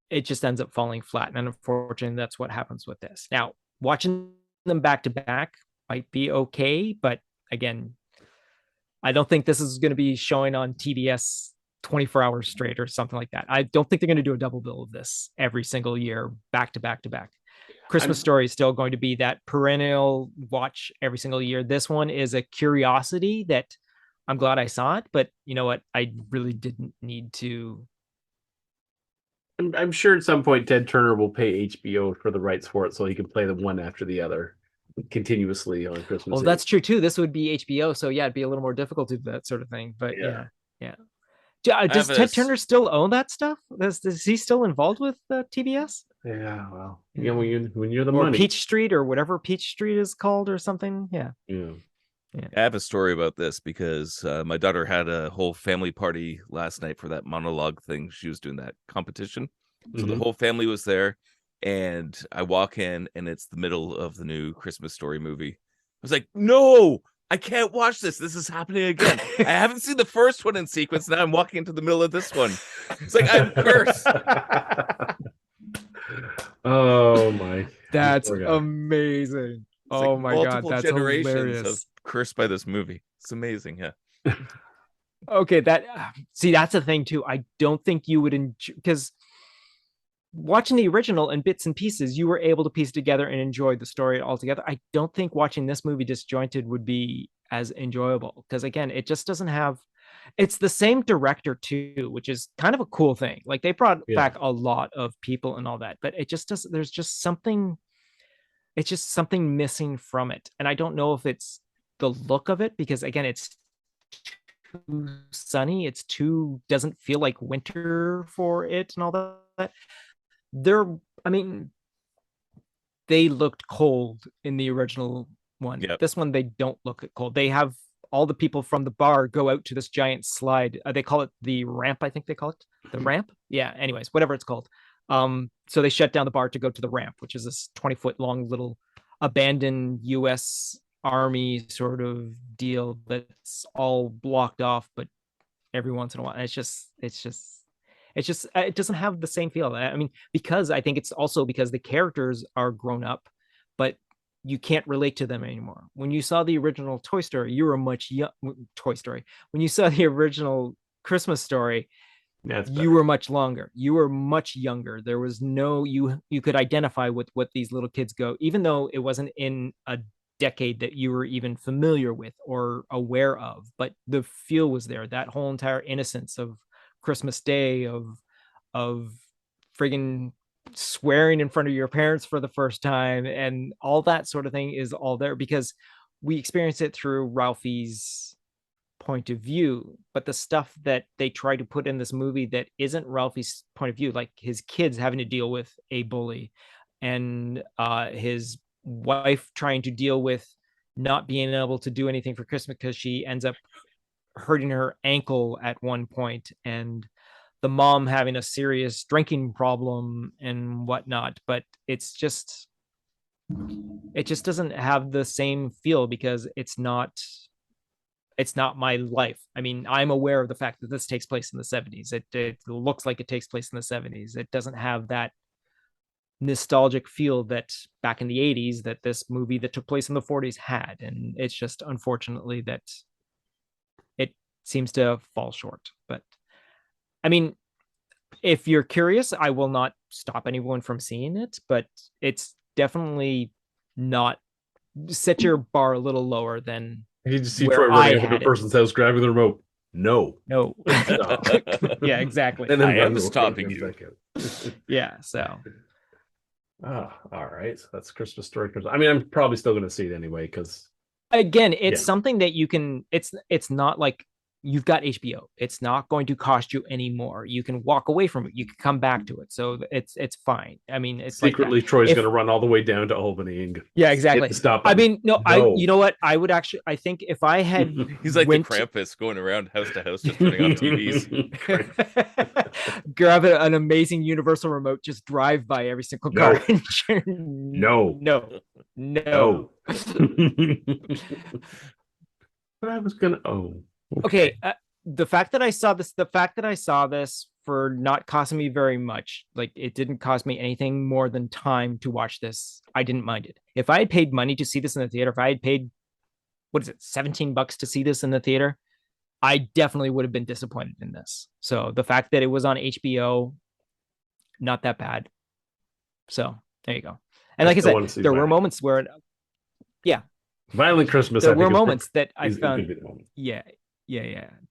it just ends up falling flat. And unfortunately, that's what happens with this. Now, watching them back to back might be okay, but again, I don't think this is going to be showing on TBS 24 hours straight or something like that. I don't think they're going to do a double bill of this every single year, back to back to back. Christmas Story is still going to be that perennial watch every single year. This one is a curiosity that I'm glad I saw it, but you know what? I really didn't need to. I'm sure at some point Ted Turner will pay HBO for the rights for it so he can play them one after the other continuously on Christmas Eve. That's true too. This would be HBO, so yeah, it'd be a little more difficult to do that sort of thing. But yeah. Does Ted Turner still own that stuff? Is he still involved with TBS? Yeah, well, when you're the or money. Peach Street or whatever Peach Street is called or something. Yeah. I have a story about this because my daughter had a whole family party last night for that monologue thing. She was doing that competition. So the whole family was there, and I walk in and it's the middle of the new Christmas Story movie. I was like, no, I can't watch this. This is happening again. I haven't seen the first one in sequence. Now I'm walking into the middle of this one. It's like, I'm cursed. Oh my. That's amazing. Oh my God. That's generations hilarious. of cursed by this movie. It's amazing. Yeah. Okay. That's the thing too. I don't think you would enjoy, because watching the original in bits and pieces, you were able to piece together and enjoy the story altogether. I don't think watching this movie disjointed would be as enjoyable, because again, it just doesn't have, it's the same director too, which is kind of a cool thing. Like they brought back a lot of people and all that, but it just doesn't, there's just something it's just something missing from it. And I don't know if it's the look of it, because again, it's too sunny. It's too, doesn't feel like winter for it and all that. I mean, they looked cold in the original one. Yep. This one, they don't look cold. They have all the people from the bar go out to this giant slide. They call it the ramp. I think they call it the ramp. Yeah. Anyways, whatever it's called. So they shut down the bar to go to the ramp, which is this 20-foot long little abandoned U.S. Army sort of deal that's all blocked off, but every once in a while, it doesn't have the same feel. I mean, because I think it's also because the characters are grown up, but you can't relate to them anymore. When you saw the original Toy Story, you were much young. Toy Story. When you saw the original Christmas Story, you were much longer. You were much younger. There was no, you could identify with what these little kids go, even though it wasn't in a decade that you were even familiar with or aware of, but the feel was there. That whole entire innocence of Christmas Day, of friggin' swearing in front of your parents for the first time, and all that sort of thing is all there because we experience it through Ralphie's point of view. But the stuff that they try to put in this movie that isn't Ralphie's point of view, like his kids having to deal with a bully, and his wife trying to deal with not being able to do anything for Christmas because she ends up hurting her ankle at one point, and the mom having a serious drinking problem and whatnot. But it just doesn't have the same feel because it's not my life. I mean, I'm aware of the fact that this takes place in the 70s. It looks like it takes place in the 70s. It doesn't have that nostalgic feel that back in the 80s that this movie that took place in the 40s had. And it's just unfortunately that it seems to fall short. But I mean, if you're curious, I will not stop anyone from seeing it, but it's definitely not, set your bar a little lower than you just see Troy running over to a person's house grabbing the remote. No. Yeah, exactly. And I am stopping you. Yeah, so all right, so that's Christmas Story. I mean, I'm probably still going to see it anyway because again, it's something that you can, it's not like you've got HBO. It's not going to cost you any more. You can walk away from it. You can come back to it. So it's fine. I mean, it's secretly like Troy's going to run all the way down to Albany and exactly. Stop. I mean, no, you know what? I would actually, I think if I had, he's like the Krampus going around house to house, just turning on TVs. Grab an amazing Universal remote, just drive by every single car. No. But I was gonna. Okay. The fact that I saw this for not costing me very much, like it didn't cost me anything more than time to watch this, I didn't mind it. If I had paid money to see this in the theater, if I had paid, what is it, $17 to see this in the theater, I definitely would have been disappointed in this. So the fact that it was on HBO, not that bad. So there you go. And like I said, there were moments where, Violent Christmas. There were moments that I found,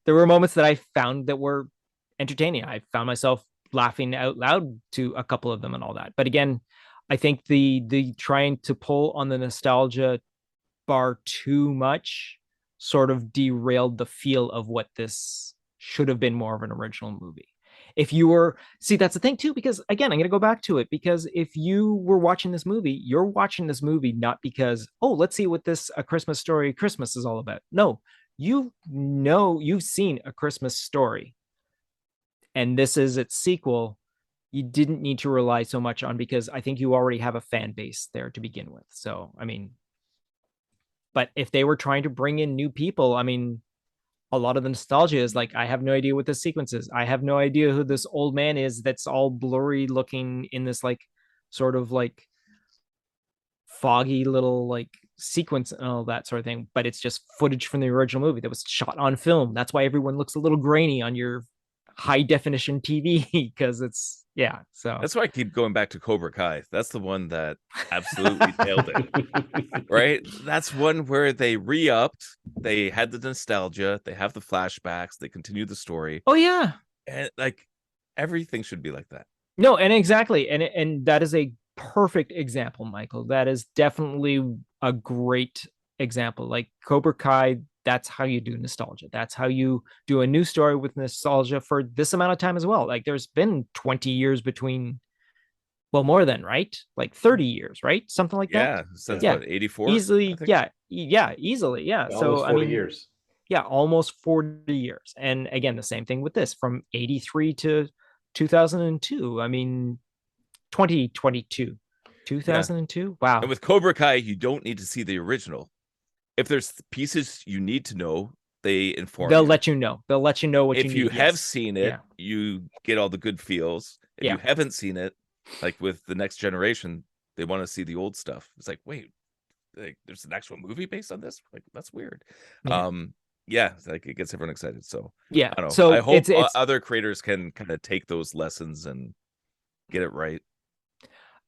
there were moments that I found that were entertaining. I found myself laughing out loud to a couple of them and all that. But again, I think the trying to pull on the nostalgia bar too much sort of derailed the feel of what this should have been more of an original movie. If you were, see, that's the thing too, because again, I'm going to go back to it, because if you were watching this movie, you're watching this movie not because, oh, let's see what this A Christmas Story Christmas is all about. No, you've seen A Christmas Story, and this is its sequel. You didn't need to rely so much on, because I think you already have a fan base there to begin with. So, I mean, but if they were trying to bring in new people, I mean, a lot of the nostalgia is like, I have no idea what this sequence is. I have no idea who this old man is that's all blurry looking in this like sort of like foggy little like sequence and all that sort of thing. But it's just footage from the original movie that was shot on film. That's why everyone looks a little grainy on your high definition TV, because it's, so that's why I keep going back to Cobra Kai. That's the one that absolutely nailed it. Right? That's one where they re-upped, they had the nostalgia, they have the flashbacks, they continue the story. Oh yeah. And like everything should be like that. No, and exactly. And that is a perfect example, Michael. That is definitely a great example. Like Cobra Kai, that's how you do nostalgia. That's how you do a new story with nostalgia for this amount of time as well. Like there's been 20 years between, well, more than, right? Like 30 years, right? Something like that. Yeah, since Yeah. what, 84? Easily, yeah, easily. Yeah. Almost So 40 years. yeah, almost 40 years. And again, the same thing with this from 83 to 2002. I mean, 2022. 2002. Wow. And with Cobra Kai, you don't need to see the original. If there's pieces you need to know, they inform They'll you. let you know. They'll let you know what you need. If you have seen it, Yeah. you get all the good feels. If you haven't seen it, like with the next generation, they want to see the old stuff. It's like, wait, like there's an actual movie based on this? Like that's weird. Yeah, like it gets everyone excited. So yeah, I don't know. so I hope it's other creators can kind of take those lessons and get it right.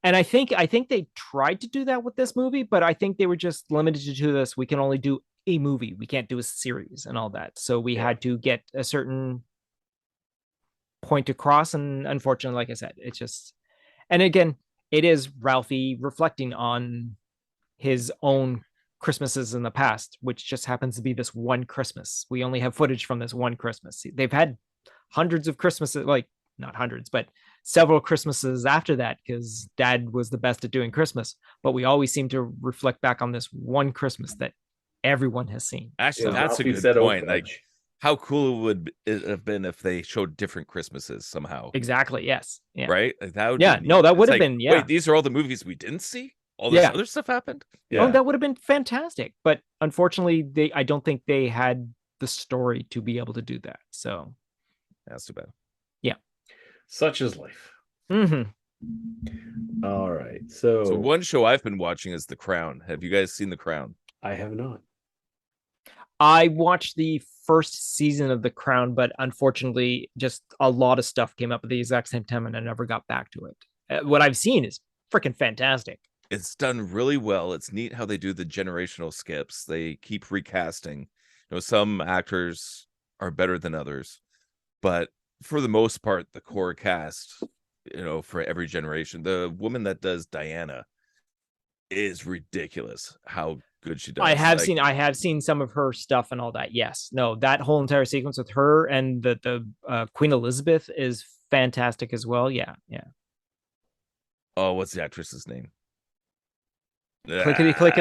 and I think they tried to do that with this movie, but I think they were just limited to this. We can only do a movie. We can't do a series and all that. So we had to get a certain point across. And unfortunately, like I said, it's just, and again, it is Ralphie reflecting on his own Christmases in the past, which just happens to be this one Christmas. We only have footage from this one Christmas. They've had hundreds of Christmases, like not hundreds, but several Christmases after that, because Dad was the best at doing Christmas. But we always seem to reflect back on this one Christmas that everyone has seen. Actually, that's a good point. Like, how cool would it have been if they showed different Christmases somehow? Exactly. Yes. Yeah. Right. Like, that would. That would have been. Yeah. Wait, these are all the movies we didn't see. All this other stuff happened. Yeah. Oh, that would have been fantastic. But unfortunately, I don't think they had the story to be able to do that. So that's too bad. Yeah. Such is life. Mm-hmm. All right. So one show I've been watching is The Crown. Have you guys seen The Crown? I have not. I watched the first season of The Crown, but unfortunately, just a lot of stuff came up at the exact same time, and I never got back to it. What I've seen is freaking fantastic. It's done really well. It's neat how they do the generational skips. They keep recasting. You know, some actors are better than others, but for the most part, the core cast, you know, for every generation, the woman that does Diana is ridiculous. How good she does. I have seen some of her stuff and all that. Yes, no, that whole entire sequence with her and the Queen Elizabeth is fantastic as well. Yeah. Oh, what's the actress's name? Clickety click.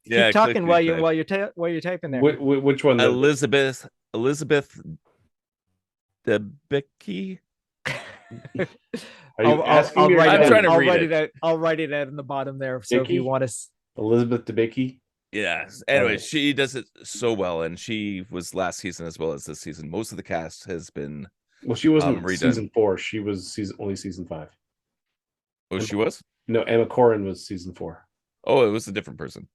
Yeah, keep talking while you're typing there. Which one? Elizabeth Debicki. I'll write it out in the bottom there. So Dickie? if you want to, Elizabeth Debicki. Yeah. Anyway, she does it so well, and she was last season as well as this season. Most of the cast has been. Well, she wasn't redone. season 4. She was only season 5. Oh, she was? No, Emma Corrin was season 4. Oh, it was a different person.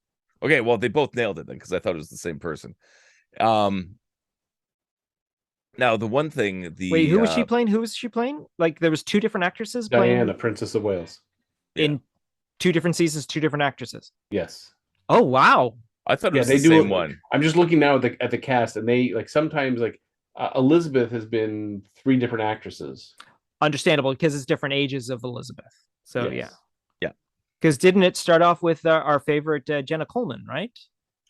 Okay, well, they both nailed it then, because I thought it was the same person. Now the one thing, wait, who was she playing? Who was she playing? Like there was 2 different actresses Diana, playing Princess of Wales, in 2 different seasons, 2 different actresses. Yes. Oh wow! I thought it was the same one. I'm just looking now at the cast, and they like sometimes like Elizabeth has been 3 different actresses. Understandable, because it's different ages of Elizabeth. So Yes. Yeah. Because didn't it start off with our favorite Jenna Coleman, right?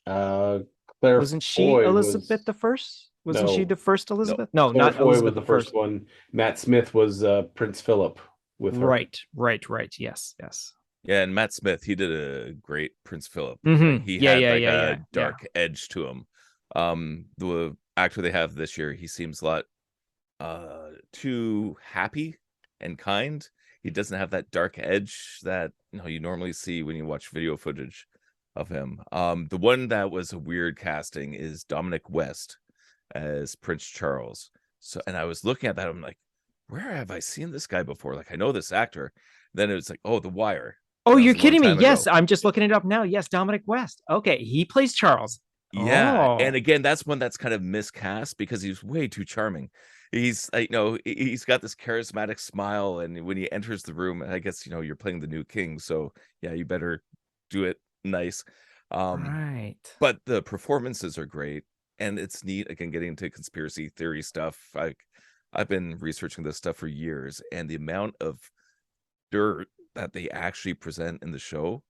Claire Wasn't she Foy Elizabeth the first? Wasn't she the first Elizabeth? No, not Foy Elizabeth was the first one. Matt Smith was Prince Philip with her. Right. Yes. Yeah, and Matt Smith, he did a great Prince Philip. Mm-hmm. He had a dark edge to him. The actor they have this year, he seems a lot too happy and kind. He doesn't have that dark edge that you normally see when you watch video footage of him. The one that was a weird casting is Dominic West as Prince Charles. So, and I was looking at that, I'm like, where have I seen this guy before? Like, I know this actor. Then it was like, oh, The Wire. Oh, you're kidding me? Yes, I'm just looking it up now. Yes, Dominic West. Okay, he plays Charles. Yeah, and again, that's one that's kind of miscast because he's way too charming. He's he's got this charismatic smile, and when he enters the room, I guess you're playing the new king, so yeah, you better do it nice. Right. But the performances are great, and it's neat. Again, getting into conspiracy theory stuff. I've been researching this stuff for years, and the amount of dirt that they actually present in the show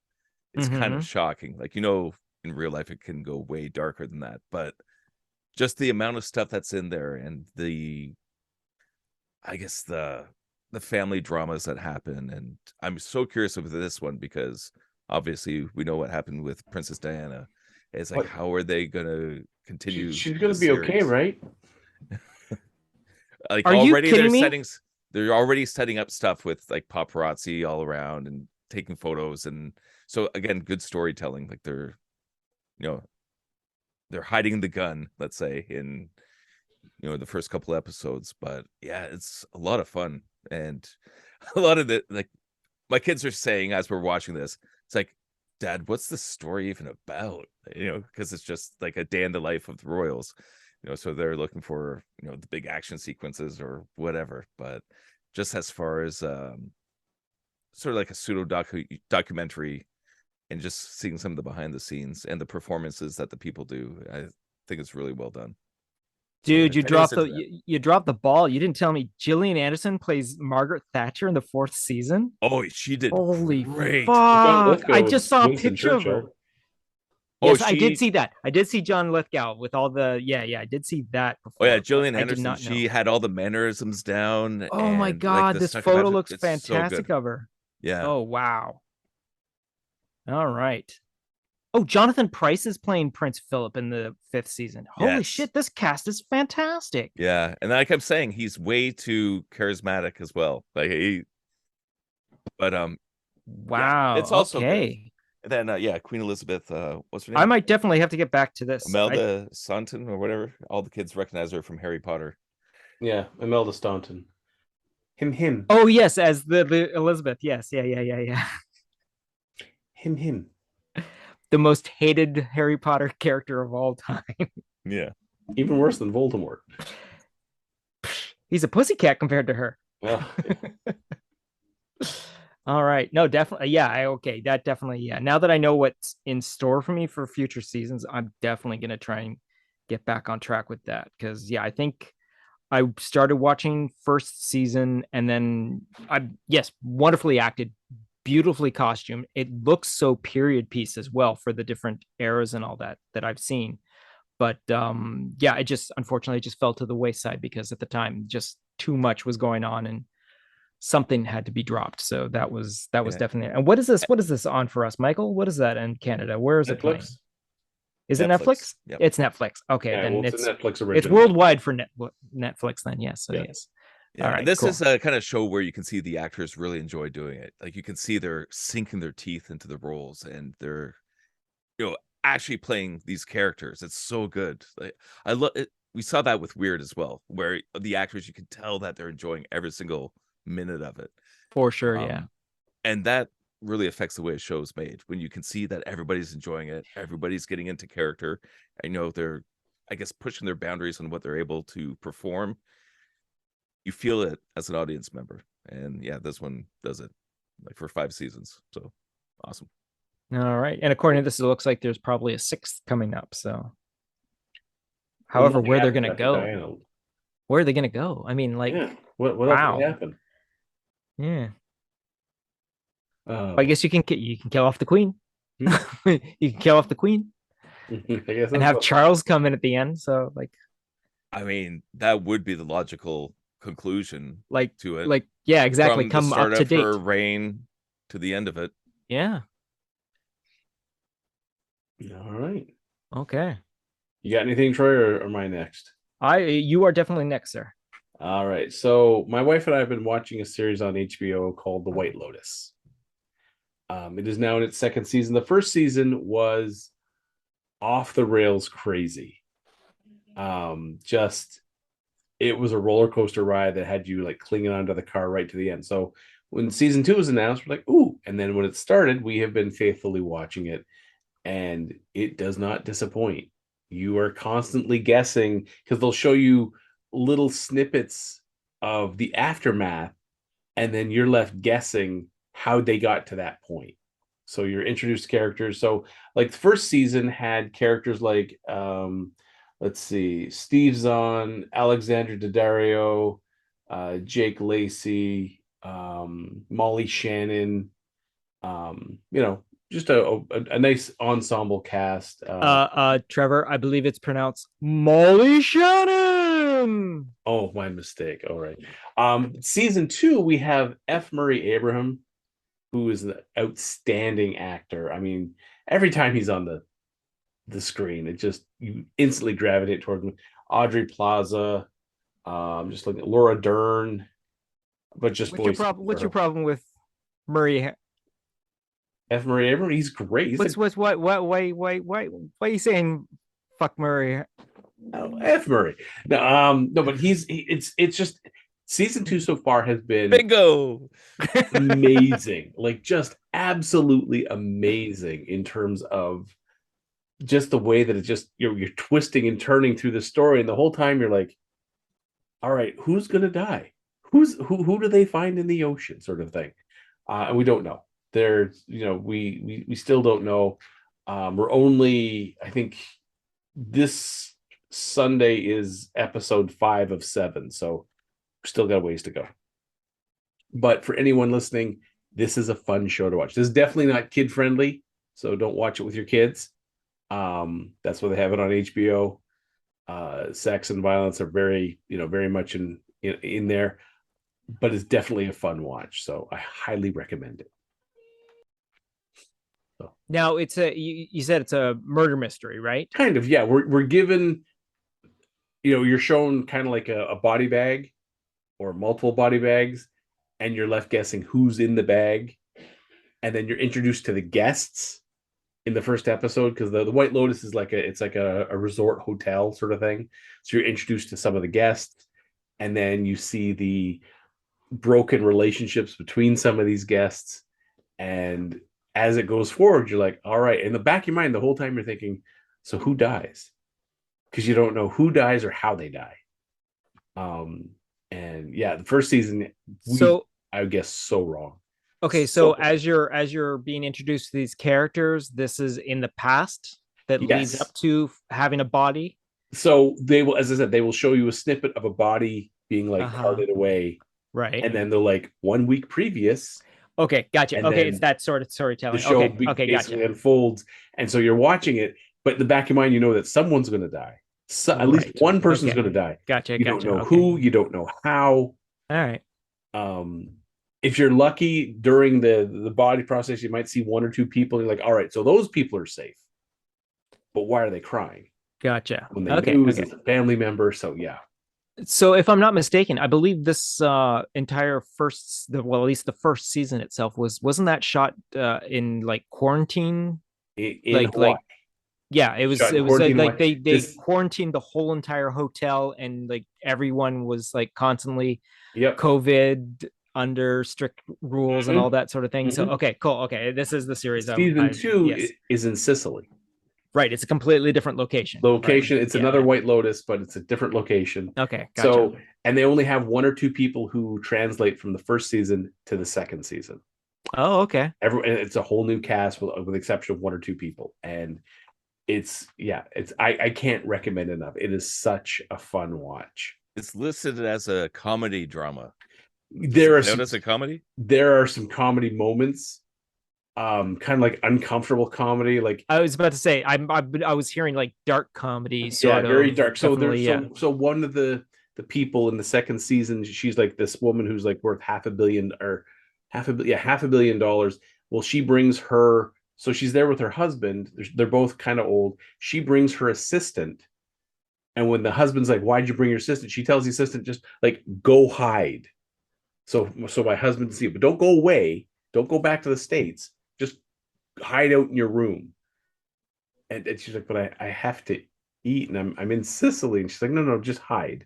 is kind Mm-hmm. of shocking. Like, in real life, it can go way darker than that, but just the amount of stuff that's in there and I guess the family dramas that happen. And I'm so curious with this one because obviously we know what happened with Princess Diana. It's like, What? how are they going to continue? She's going to the be okay, series? right? Like, Are you already kidding me? they're already setting up stuff with like paparazzi all around and taking photos. And so again, good storytelling. Like you know, they're hiding the gun, let's say, in the first couple episodes. But yeah, it's a lot of fun. And a lot of the, like, my kids are saying as we're watching this, it's like, Dad, what's the story even about? Because it's just like a day in the life of the royals. So they're looking for the big action sequences or whatever. But just as far as sort of like a pseudo documentary, and just seeing some of the behind the scenes and the performances that the people do, I think it's really well done. So Dude, if anyone's into that. you dropped the ball. You didn't tell me Gillian Anderson plays Margaret Thatcher in the 4th season. Oh, she did Holy great. John fuck! Lithgow I with just saw a Winston picture of her. Churchill. Oh, Yes, I did see that. I did see John Lithgow with all the I did see that before. Oh yeah, Gillian I did Anderson. not know. She had all the mannerisms down, Oh my and like god, the this stuff photo about it. looks It's so fantastic good. of her. Yeah. Oh wow. All right. Oh, Jonathan Pryce is playing Prince Philip in the 5th season. Holy Yes. shit, this cast is fantastic. Yeah, and like I'm saying, he's way too charismatic as well. But Wow. it's also good. Okay. And then Queen Elizabeth, what's her name? I might definitely have to get back to this. Imelda Staunton or whatever. All the kids recognize her from Harry Potter. Yeah, Imelda Staunton. Him. Oh yes, as the Elizabeth. Yes, yeah. Him. The most hated Harry Potter character of all time. Yeah. Even worse than Voldemort. He's a pussycat compared to her. Well, All right. No, definitely. Yeah. Okay. That definitely. Yeah. Now that I know what's in store for me for future seasons, I'm definitely going to try and get back on track with that. Because, I think I started watching first season and then yes, wonderfully acted, beautifully costumed. It looks so period piece as well for the different eras and all that I've seen. But it just unfortunately just fell to the wayside because at the time just too much was going on and something had to be dropped. So that was definitely. And what is this? What is this on for us, Michael? What is that in Canada? Where is it playing? Netflix. Is it Netflix? Yep. It's Netflix. Okay, Yeah, then well, it's a Netflix original. It's worldwide for Netflix. Then yes, so Yeah. yes. Yeah, All right. and this cool. is a kind of show where you can see the actors really enjoy doing it. Like you can see they're sinking their teeth into the roles, and they're, actually playing these characters. It's so good. Like I love it. We saw that with Weird as well, where the actors, you can tell that they're enjoying every single minute of it. For sure, yeah. And that really affects the way a show is made when you can see that everybody's enjoying it, everybody's getting into character. They're, I guess, pushing their boundaries on what they're able to perform. You feel it as an audience member, and this one does it, like for 5 seasons. So awesome. All right, and according to this, it looks like there's probably a 6th coming up. So, however, where they're gonna go, where are they gonna go? I mean, like, what wow. else would happen? Yeah. I guess you can kill off the queen. You can kill off the queen. I guess and have Charles come in at the end. So, like, I mean, that would be the logical conclusion, to it. Like, yeah, exactly. From Come the start up to of date. her reign to the end of it. Yeah. All right. Okay. You got anything, Troy, or am I next? You are definitely next, sir. All right. So my wife and I have been watching a series on HBO called The White Lotus. It is now in its 2nd season. The first season was off the rails crazy. It was a roller coaster ride that had you like clinging onto the car right to the end. So when season 2 was announced, we're like, ooh. And then when it started, we have been faithfully watching it, and it does not disappoint. You are constantly guessing because they'll show you little snippets of the aftermath, and then you're left guessing how they got to that point. So you're introduced characters. So like the first season had characters like let's see, Steve Zahn, Alexandra Daddario, Jake Lacey, Molly Shannon, just a nice ensemble cast. Trevor, I believe it's pronounced Molly Shannon. Oh, my mistake. All right. Season 2, we have F. Murray Abraham, who is an outstanding actor. I mean, every time he's on the screen, it just you instantly gravitate toward him. Audrey Plaza, just looking at Laura Dern, but just What's your problem with Murray? F. Murray Abraham, he's great. Why are you saying fuck Murray? F. Murray. No, but it's just season 2 so far has been Bingo. amazing, like just absolutely amazing in terms of just the way that it just you're twisting and turning through the story, and the whole time you're like, all right, who's gonna die? Who do they find in the ocean, sort of thing, and we don't know. There's we still don't know. We're only, I think, this Sunday is episode 5 of 7, so we're still got a ways to go. But for anyone listening, this is a fun show to watch. This is definitely not kid friendly, so don't watch it with your kids. That's why they have it on HBO. Sex and violence are very much in there, but it's definitely a fun watch. So I highly recommend it. So. Now you said it's a murder mystery, right? Kind of, yeah. We're given, you're shown kind of like a body bag or multiple body bags, and you're left guessing who's in the bag, and then you're introduced to the guests in the first episode, because the White Lotus is like a resort hotel sort of thing. So you're introduced to some of the guests, and then you see the broken relationships between some of these guests. And as it goes forward, you're like, all right. In the back of your mind, the whole time you're thinking, so who dies? Because you don't know who dies or how they die. And yeah, the first season, I would guess so wrong. Okay, so as you're being introduced to these characters, this is in the past that leads up to having a body. So they will, as I said, they will show you a snippet of a body being like carted away, right? And then they're like 1 week previous. Okay, gotcha. Okay, it's that sort of storytelling. The show basically unfolds, and so you're watching it, but in the back of your mind, you know that someone's going to die. So at least one person's going to die. Gotcha. You don't know who, you don't know how. All right. If you're lucky during the body process, you might see 1 or 2 people. And you're like, all right, so those people are safe. But why are they crying? Gotcha. When they lose as a family member. So yeah. So if I'm not mistaken, I believe this entire at least the first season itself wasn't that shot in like quarantine? In Hawaii. Yeah, it was like they quarantined the whole entire hotel, and like everyone was like constantly COVID under strict rules and all that sort of thing. So okay, cool. Okay, this is the series. Season 2 is in Sicily. Right, it's a completely different location. Right? It's another White Lotus, but it's a different location. Okay, gotcha. So, and they only have 1 or 2 people who translate from the first season to the second season. Oh, okay. It's a whole new cast with the exception of 1 or 2 people, and I can't recommend enough. It is such a fun watch. It's listed as a comedy drama. There are a comedy. There are some comedy moments. Kind of like uncomfortable comedy. Like I was about to say, I was hearing like dark comedy, very dark. So so one of the people in the second season, she's like this woman who's like worth $500 million. Well, she brings her, so she's there with her husband. They're both kind of old. She brings her assistant, and when the husband's like, "Why'd you bring your assistant?" She tells the assistant, "Just like go hide." So my husband can see it, but don't go away. Don't go back to the States. Just hide out in your room. And she's like, but I have to eat, and I'm in Sicily. And she's like, no, just hide.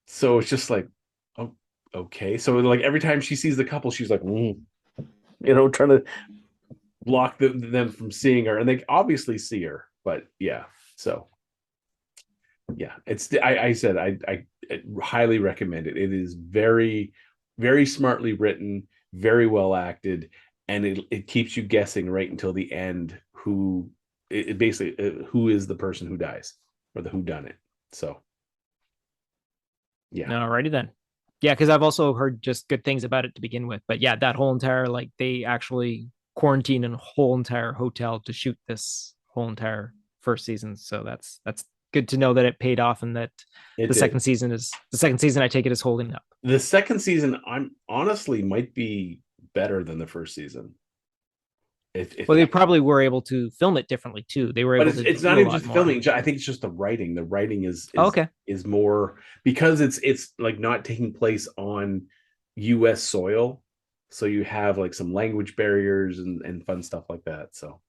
So it's just like, oh, okay. So like every time she sees the couple, she's like, trying to block them from seeing her. And they obviously see her, but yeah. So yeah, I said, I highly recommend it. It is very, very smartly written, very well acted, and it keeps you guessing right until the end who is the person who dies or the whodunit. So yeah. Alrighty then. Yeah, because I've also heard just good things about it to begin with. But yeah, that whole entire like they actually quarantined a whole entire hotel to shoot this whole entire first season. So that's good to know that it paid off and that It the did. second season I take it is holding up. The second season, I'm honestly might be better than the first season. If Well, they that, probably were able to film it differently too. They were but able to it's not do a even lot just more. filming. I think it's just the writing. The writing Oh, okay. is more because it's like not taking place on U.S. soil, so you have like some language barriers and fun stuff like that. So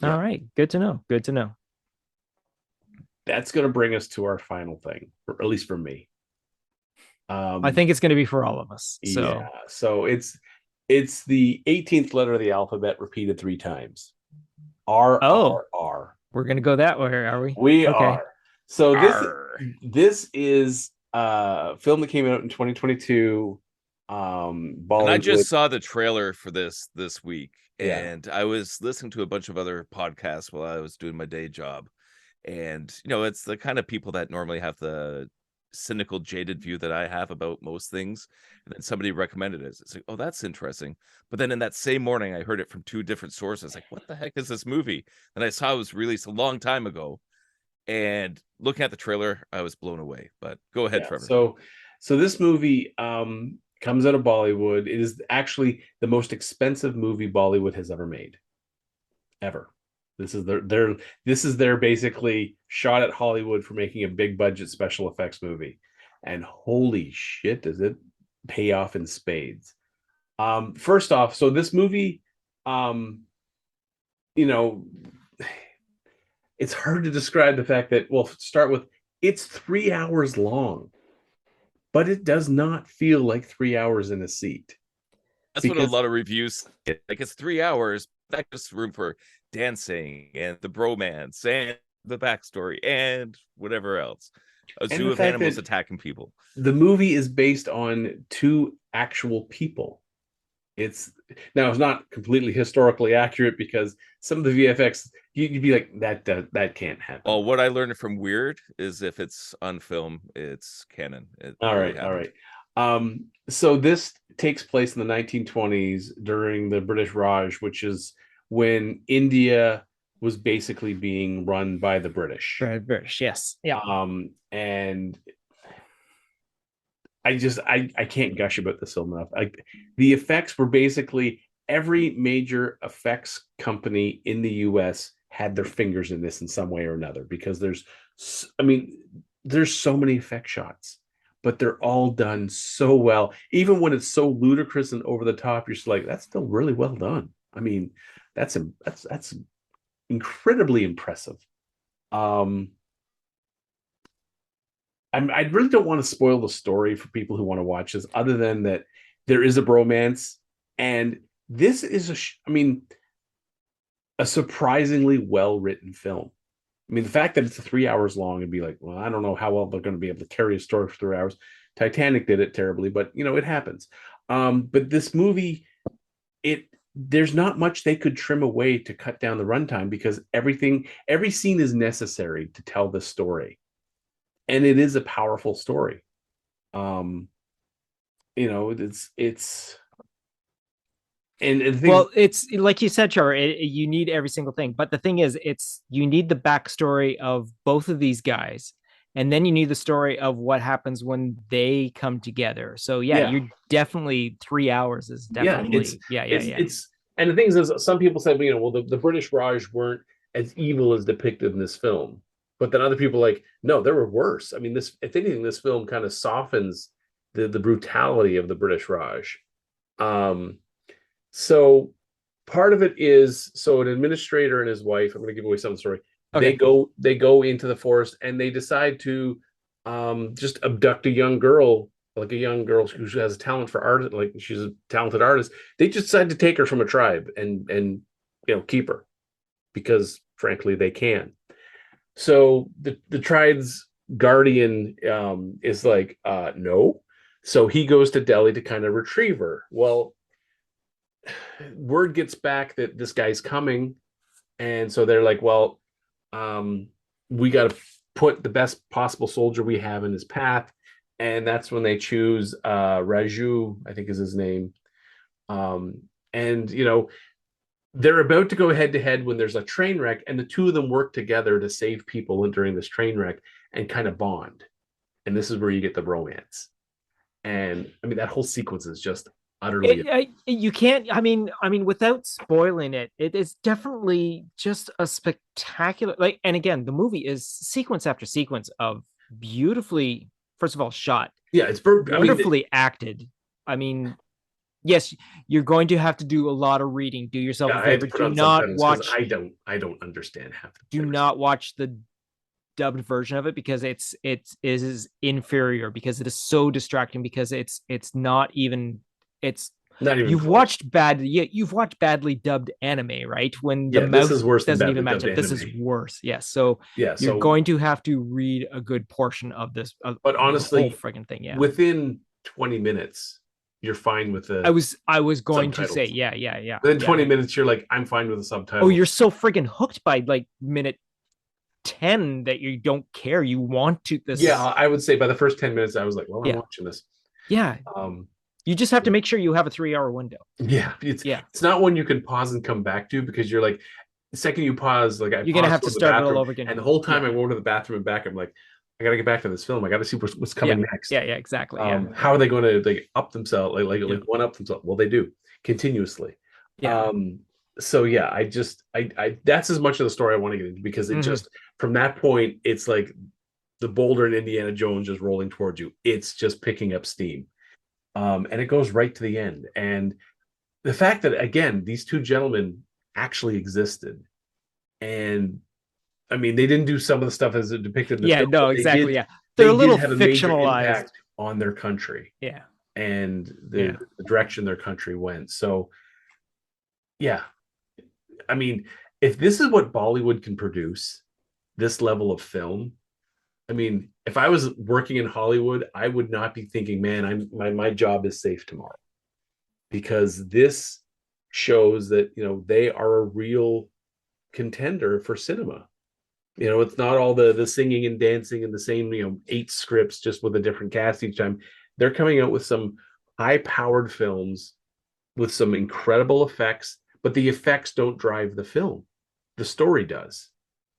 yeah, All right. Good to know. Good to know. that's going to bring us to our final thing, or at least for me. I think it's going to be for all of us. So, Yeah, so it's the 18th letter of the alphabet repeated 3 times. R oh, R R. we're going to go that way, are we? We Okay. are. So Arr. this is a film that came out in 2022. And I Bollywood. just saw the trailer for this week, Yeah. and I was listening to a bunch of other podcasts while I was doing my day job. And it's the kind of people that normally have the cynical, jaded view that I have about most things. And then somebody recommended it. It's like, oh, that's interesting. But then in that same morning, I heard it from 2 different sources. Like, what the heck is this movie? And I saw it was released a long time ago. And looking at the trailer, I was blown away. But go ahead, Yeah. Trevor. So this movie comes out of Bollywood. It is actually the most expensive movie Bollywood has ever made. Ever. This is their basically shot at Hollywood for making a big budget special effects movie. And holy shit, does it pay off in spades. First off, so this movie, you know, it's hard to describe the fact that, well, start with it's 3 hours long, but it does not feel like 3 hours in a seat. That's what a Because lot of reviews say. Like, it's 3 hours. That gives room for dancing and the bromance and the backstory and whatever else. A and zoo the of fact animals that attacking people. the movie is based on 2 actual people. It's now it's not completely historically accurate because some of the VFX you'd be like that can't happen. Oh, what I learned from Weird is if it's on film, it's canon. It All really right, all happened. right. So this takes place in the 1920s during the British Raj, which is when India was basically being run by the British. British, yes. Yeah. And I can't gush about this film enough. Like the effects were basically every major effects company in the US had their fingers in this in some way or another because there's so many effect shots, but they're all done so well. Even when it's so ludicrous and over the top, you're just like, that's still really well done. I mean, that's incredibly impressive. Um, I really don't want to spoil the story for people who want to watch this, other than that there is a bromance, and this is a surprisingly well written film. I mean, the fact that it's 3 hours long and be like, well, I don't know how well they're going to be able to carry a story for 3 hours. Titanic did it terribly, but it happens. But this movie, there's not much they could trim away to cut down the runtime because every scene is necessary to tell the story, and it is a powerful story. Um, it's and the thing Well, it's like you said, Trevor, you need every single thing. But the thing is, you need the backstory of both of these guys. And then you need the story of what happens when they come together. So yeah, yeah, you're definitely 3 hours is yeah, definitely it's and the thing is some people said, well, the British Raj weren't as evil as depicted in this film, but then other people like, no, they were worse. I mean, this, if anything, this film kind of softens the brutality of the British Raj. Um, so part of it is, so an administrator and his wife, I'm going to give away some of the story. Okay. They go into the forest and they decide to just abduct a young girl, like a young girl who has a talent for art, like she's a talented artist. They just decide to take her from a tribe and keep her because frankly they can. So the tribe's guardian is like, no. So he goes to Delhi to kind of retrieve her. Well, word gets back that this guy's coming, and so they're like, well, we got to put the best possible soldier we have in his path. and that's when they choose Raju, I think is his name. And they're about to go head to head when there's a train wreck, and the two of them work together to save people during this train wreck and kind of bond. And this is where you get the romance. And I mean, that whole sequence is just utterly. You can't. I mean, without spoiling it, it is definitely just a spectacular. Like, and again, the movie is sequence after sequence of beautifully, first of all, shot. Yeah, it's wonderfully acted. I mean, yes, you're going to have to do a lot of reading. Do yourself a favor. Do not watch. I don't understand half the do not watch the dubbed version of it, because it is inferior, because it is so distracting, because it's not even you've watched badly dubbed anime, right? When the mouth is worse doesn't even match up. This is worse. Yes. So you're going to have to read a good portion of this. But honestly, the whole friggin' thing. Yeah. Within 20 minutes, you're fine with the. I was going to say, yeah. Within 20 minutes, you're like, I'm fine with the subtitle. Oh, you're so friggin' hooked by like minute 10 that you don't care. You want to this. Yeah, I would say by the first 10 minutes, I was like, well, I'm watching this. Yeah. You just have to make sure you have a 3-hour window. Yeah. It's not one you can pause and come back to, because you're like, the second you pause, like you're gonna have to start it all over again. And the whole time I go to the bathroom and back, I'm like, I gotta get back to this film. I gotta see what's coming next. Yeah, exactly. How are they going to up themselves? Like one up themselves? Well, they do continuously. Yeah. So yeah, I that's as much of the story I want to get into, because it just, from that point, it's like the Boulder and Indiana Jones just rolling towards you. It's just picking up steam. And it goes right to the end. And the fact that, again, these two gentlemen actually existed. And I mean, they didn't do some of the stuff as it depicted in the film. No, exactly. They're a little fictionalized on their country. Yeah. And the direction their country went. So yeah. I mean, if this is what Bollywood can produce, this level of film, I mean, if I was working in Hollywood, I would not be thinking, man, my job is safe tomorrow, because this shows that, they are a real contender for cinema. It's not all the singing and dancing and the same, 8 scripts just with a different cast each time. They're coming out with some high-powered films with some incredible effects, but the effects don't drive the film. The story does.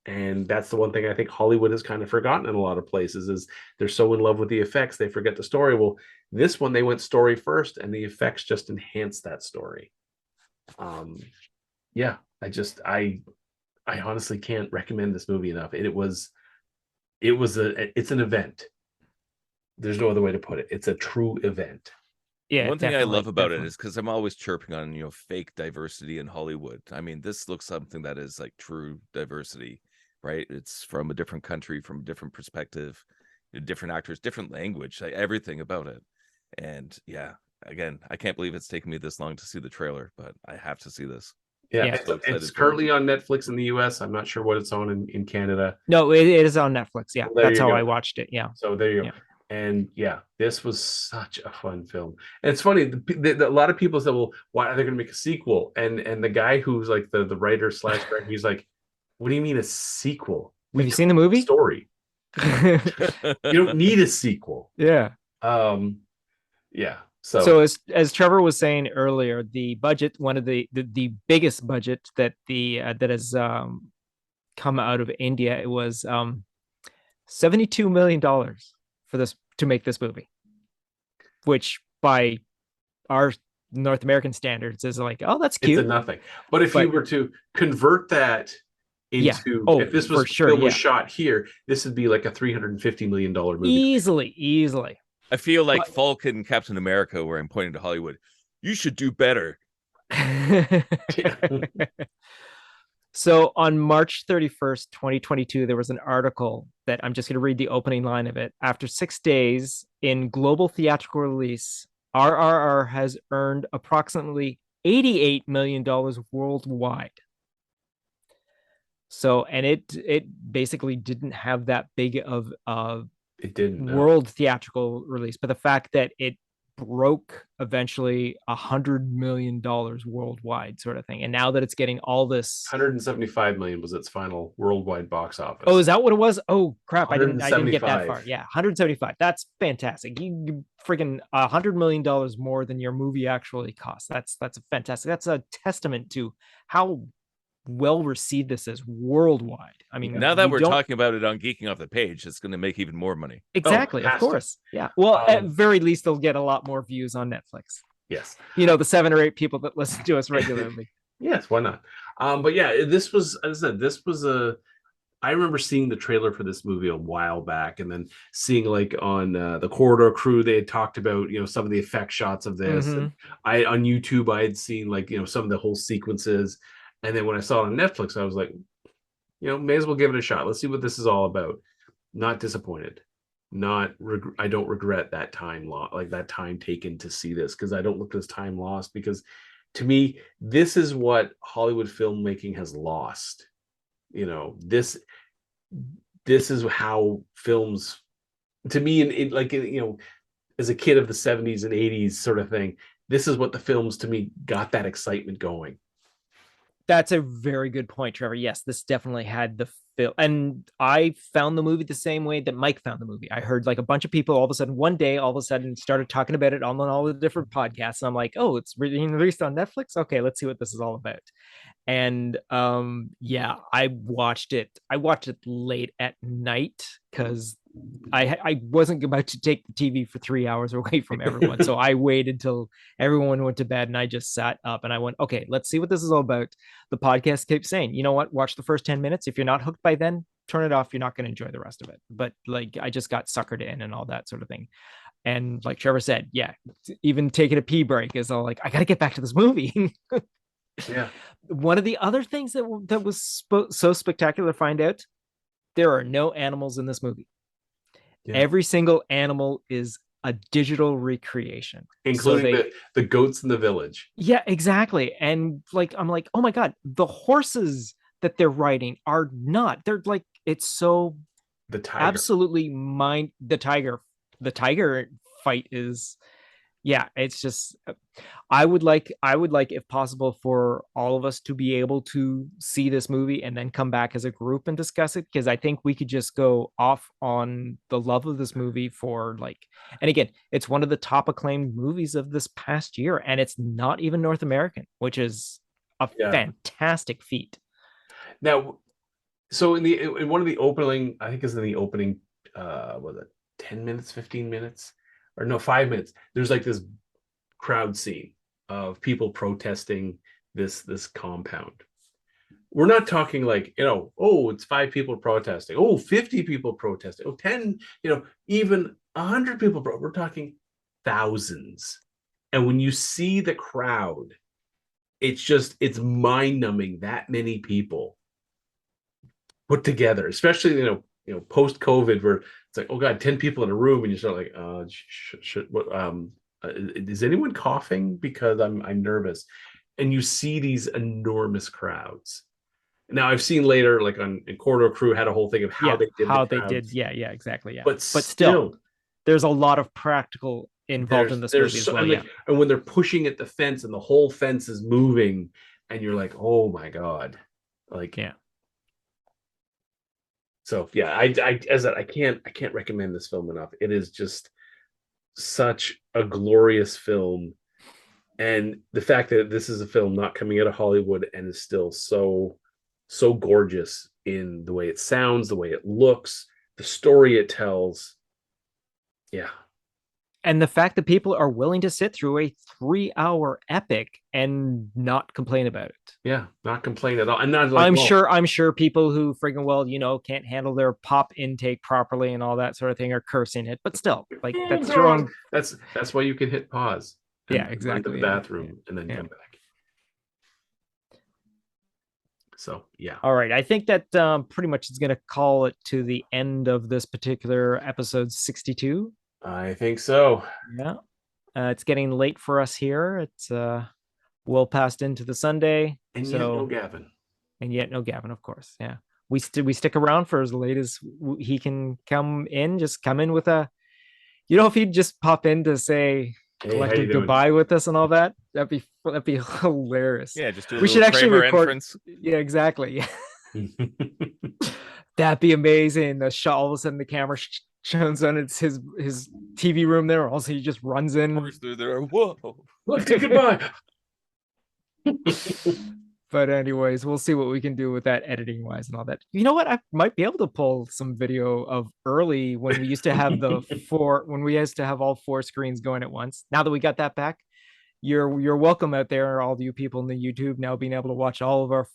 And that's the one thing I think Hollywood has kind of forgotten in a lot of places, is they're so in love with the effects, they forget the story. Well, this one, they went story first, and the effects just enhance that story. Yeah, I honestly can't recommend this movie enough. It's an event. There's no other way to put it. It's a true event. Yeah, one thing I love about it is, because I'm always chirping on fake diversity in Hollywood. I mean, this looks something that is like true diversity, right? It's from a different country, from a different perspective, different actors, different language, like everything about it. And yeah, again, I can't believe it's taken me this long to see the trailer, but I have to see this. Yeah, it's currently on Netflix in the US. I'm not sure what it's on in Canada. No, it is on Netflix. Yeah, well, that's how I watched it. Yeah. So there you go. And yeah, this was such a fun film. And it's funny, a lot of people said, well, why are they going to make a sequel? And the guy who's like the writer / director, he's like, what do you mean a sequel? Have you seen the movie? Story. You don't need a sequel. Yeah. Yeah. So as Trevor was saying earlier, the budget, one of the biggest budget that that has come out of India, it was $72 million for this, to make this movie, which by our North American standards is like, oh, that's cute. It's a nothing. But if you were to convert that into, if this was shot here, this would be like a $350 million movie. Easily. I feel like Falk and Captain America, where I'm pointing to Hollywood, you should do better. So on March 31st, 2022, there was an article that I'm just going to read the opening line of it. After 6 days in global theatrical release, RRR has earned approximately $88 million worldwide. So, and it basically didn't have that big of it didn't world theatrical release, but the fact that it broke eventually $100 million worldwide, sort of thing. And now that it's getting all this, 175 million was its final worldwide box office. oh, is that what it was? Oh crap, I didn't get that 175. far. Yeah, 175. That's fantastic. You freaking $100 million more than your movie actually costs. That's fantastic. That's a testament to how well received this is worldwide. I mean, now that we're talking about it on Geeking Off the Page, it's going to make even more money. Exactly, of course. Yeah. Well, at very least, they'll get a lot more views on Netflix. Yes. You know, the 7 or 8 people that listen to us regularly. Yes, why not? But yeah, this was, as I said, this was I remember seeing the trailer for this movie a while back, and then seeing like on the Corridor Crew, they had talked about, you know, some of the effect shots of this. And on YouTube, I had seen like, you know, some of the whole sequences. And then when I saw it on Netflix, I was like, you know, may as well give it a shot. Let's see what this is all about. Not disappointed. I don't regret that time like that time taken to see this, because I don't look at this time lost, because to me, this is what Hollywood filmmaking has lost. You know, this is how films, to me, you know, as a kid of the 70s and 80s sort of thing, this is what the films to me got that excitement going. That's a very good point, Trevor. Yes, this definitely had the feel. And I found the movie the same way that Mike found the movie. I heard like a bunch of people all of a sudden, one day, all of a sudden started talking about it on all the different podcasts. And I'm like, oh, it's being released on Netflix? Okay, let's see what this is all about. And yeah, I watched it late at night because I wasn't about to take the TV for 3 hours away from everyone. So I waited till everyone went to bed, and I just sat up and I went, okay, let's see what this is all about. The podcast keeps saying, you know what, watch the first 10 minutes. If you're not hooked by then, turn it off. You're not going to enjoy the rest of it. But like, I just got suckered in and all that sort of thing. And like Trevor said, yeah, even taking a pee break is all like, I got to get back to this movie. Yeah. One of the other things that was so spectacular to find out, there are no animals in this movie. Yeah. Every single animal is a digital recreation, including the goats in the village. Yeah, exactly. And like, I'm like, oh my God, the horses that they're riding are not. They're like, it's so the tiger. Absolutely the tiger fight is. Yeah, it's just, I would like if possible for all of us to be able to see this movie and then come back as a group and discuss it, because I think we could just go off on the love of this movie for like, and again, it's one of the top acclaimed movies of this past year, and it's not even North American, which is a fantastic feat. Now, so in one of the opening, I think is in the opening, was it 10 minutes, 15 minutes? Or no, 5 minutes. There's like this crowd scene of people protesting this compound. We're not talking like, you know, oh, it's 5 people protesting. Oh, 50 people protesting. Oh, 10, you know, even 100 people. We're talking thousands. And when you see the crowd, it's mind-numbing, that many people put together, especially, you know, post-COVID, where it's like, oh God, 10 people in a room, and you start like, is anyone coughing? Because I'm nervous. And you see these enormous crowds. Now I've seen later, like in Corridor Crew, had a whole thing of how they did. Yeah, exactly. Yeah. But still, there's a lot of practical involved in this movie as well. And when they're pushing at the fence and the whole fence is moving, and you're like, oh my God. Like, yeah. So yeah, I can't recommend this film enough. It is just such a glorious film, and the fact that this is a film not coming out of Hollywood and is still so gorgeous in the way it sounds, the way it looks, the story it tells. Yeah. And the fact that people are willing to sit through a 3-hour epic and not complain about it. Yeah, not complain at all. And not like, I'm sure people who friggin' well, you know, can't handle their pop intake properly and all that sort of thing are cursing it. But still, like, that's your own. That's why you can hit pause. Yeah, exactly. Run to the bathroom and then come back. So yeah. All right, I think that pretty much is going to call it to the end of this particular episode 62. I think so. Yeah. It's getting late for us here. It's well past into the Sunday. And yet no Gavin. And yet no Gavin, of course. Yeah. We stick around for as late as he can come in. Just come in with a, you know, if he'd just pop in to say, collective goodbye with us and all that. That'd be hilarious. Yeah, just do a we should actually Kramer record. Entrance. Yeah, exactly. That'd be amazing. The shot, all of a sudden, the camera shows on it's his TV room there. Also, he just runs in. Through there. Whoa! Let's say goodbye. But anyways, we'll see what we can do with that editing wise and all that. You know what? I might be able to pull some video of early when we used to have all 4 screens going at once. Now that we got that back, you're welcome out there, all you people in the YouTube, now being able to watch all of our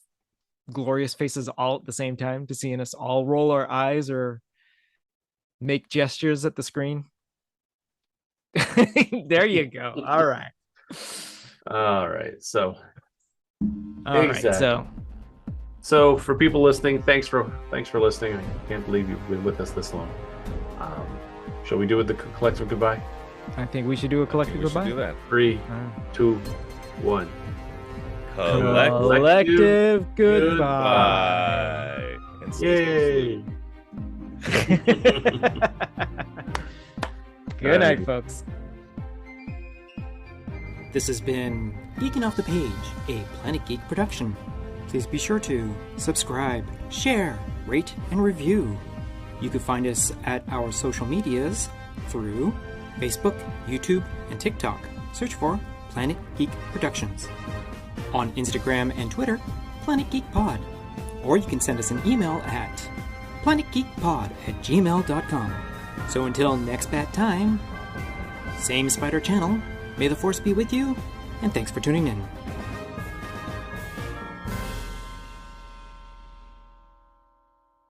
glorious faces all at the same time, to seeing us all roll our eyes or make gestures at the screen. There you go. All right. So exactly. So for people listening, thanks for listening. I can't believe you've been with us this long. Shall we do it the collective goodbye? I think we should do a collective goodbye. Do that. 3, 2, 1. Collective goodbye. Yay! Good night, folks. This has been Geeking Off the Page, a Planet Geek production. Please be sure to subscribe, share, rate, and review. You can find us at our social medias through Facebook, YouTube, and TikTok. Search for Planet Geek Productions. On Instagram and Twitter, Planet Geek Pod. Or you can send us an email at planetgeekpod@gmail.com. So until next bat time, same Spider Channel, may the Force be with you, and thanks for tuning in.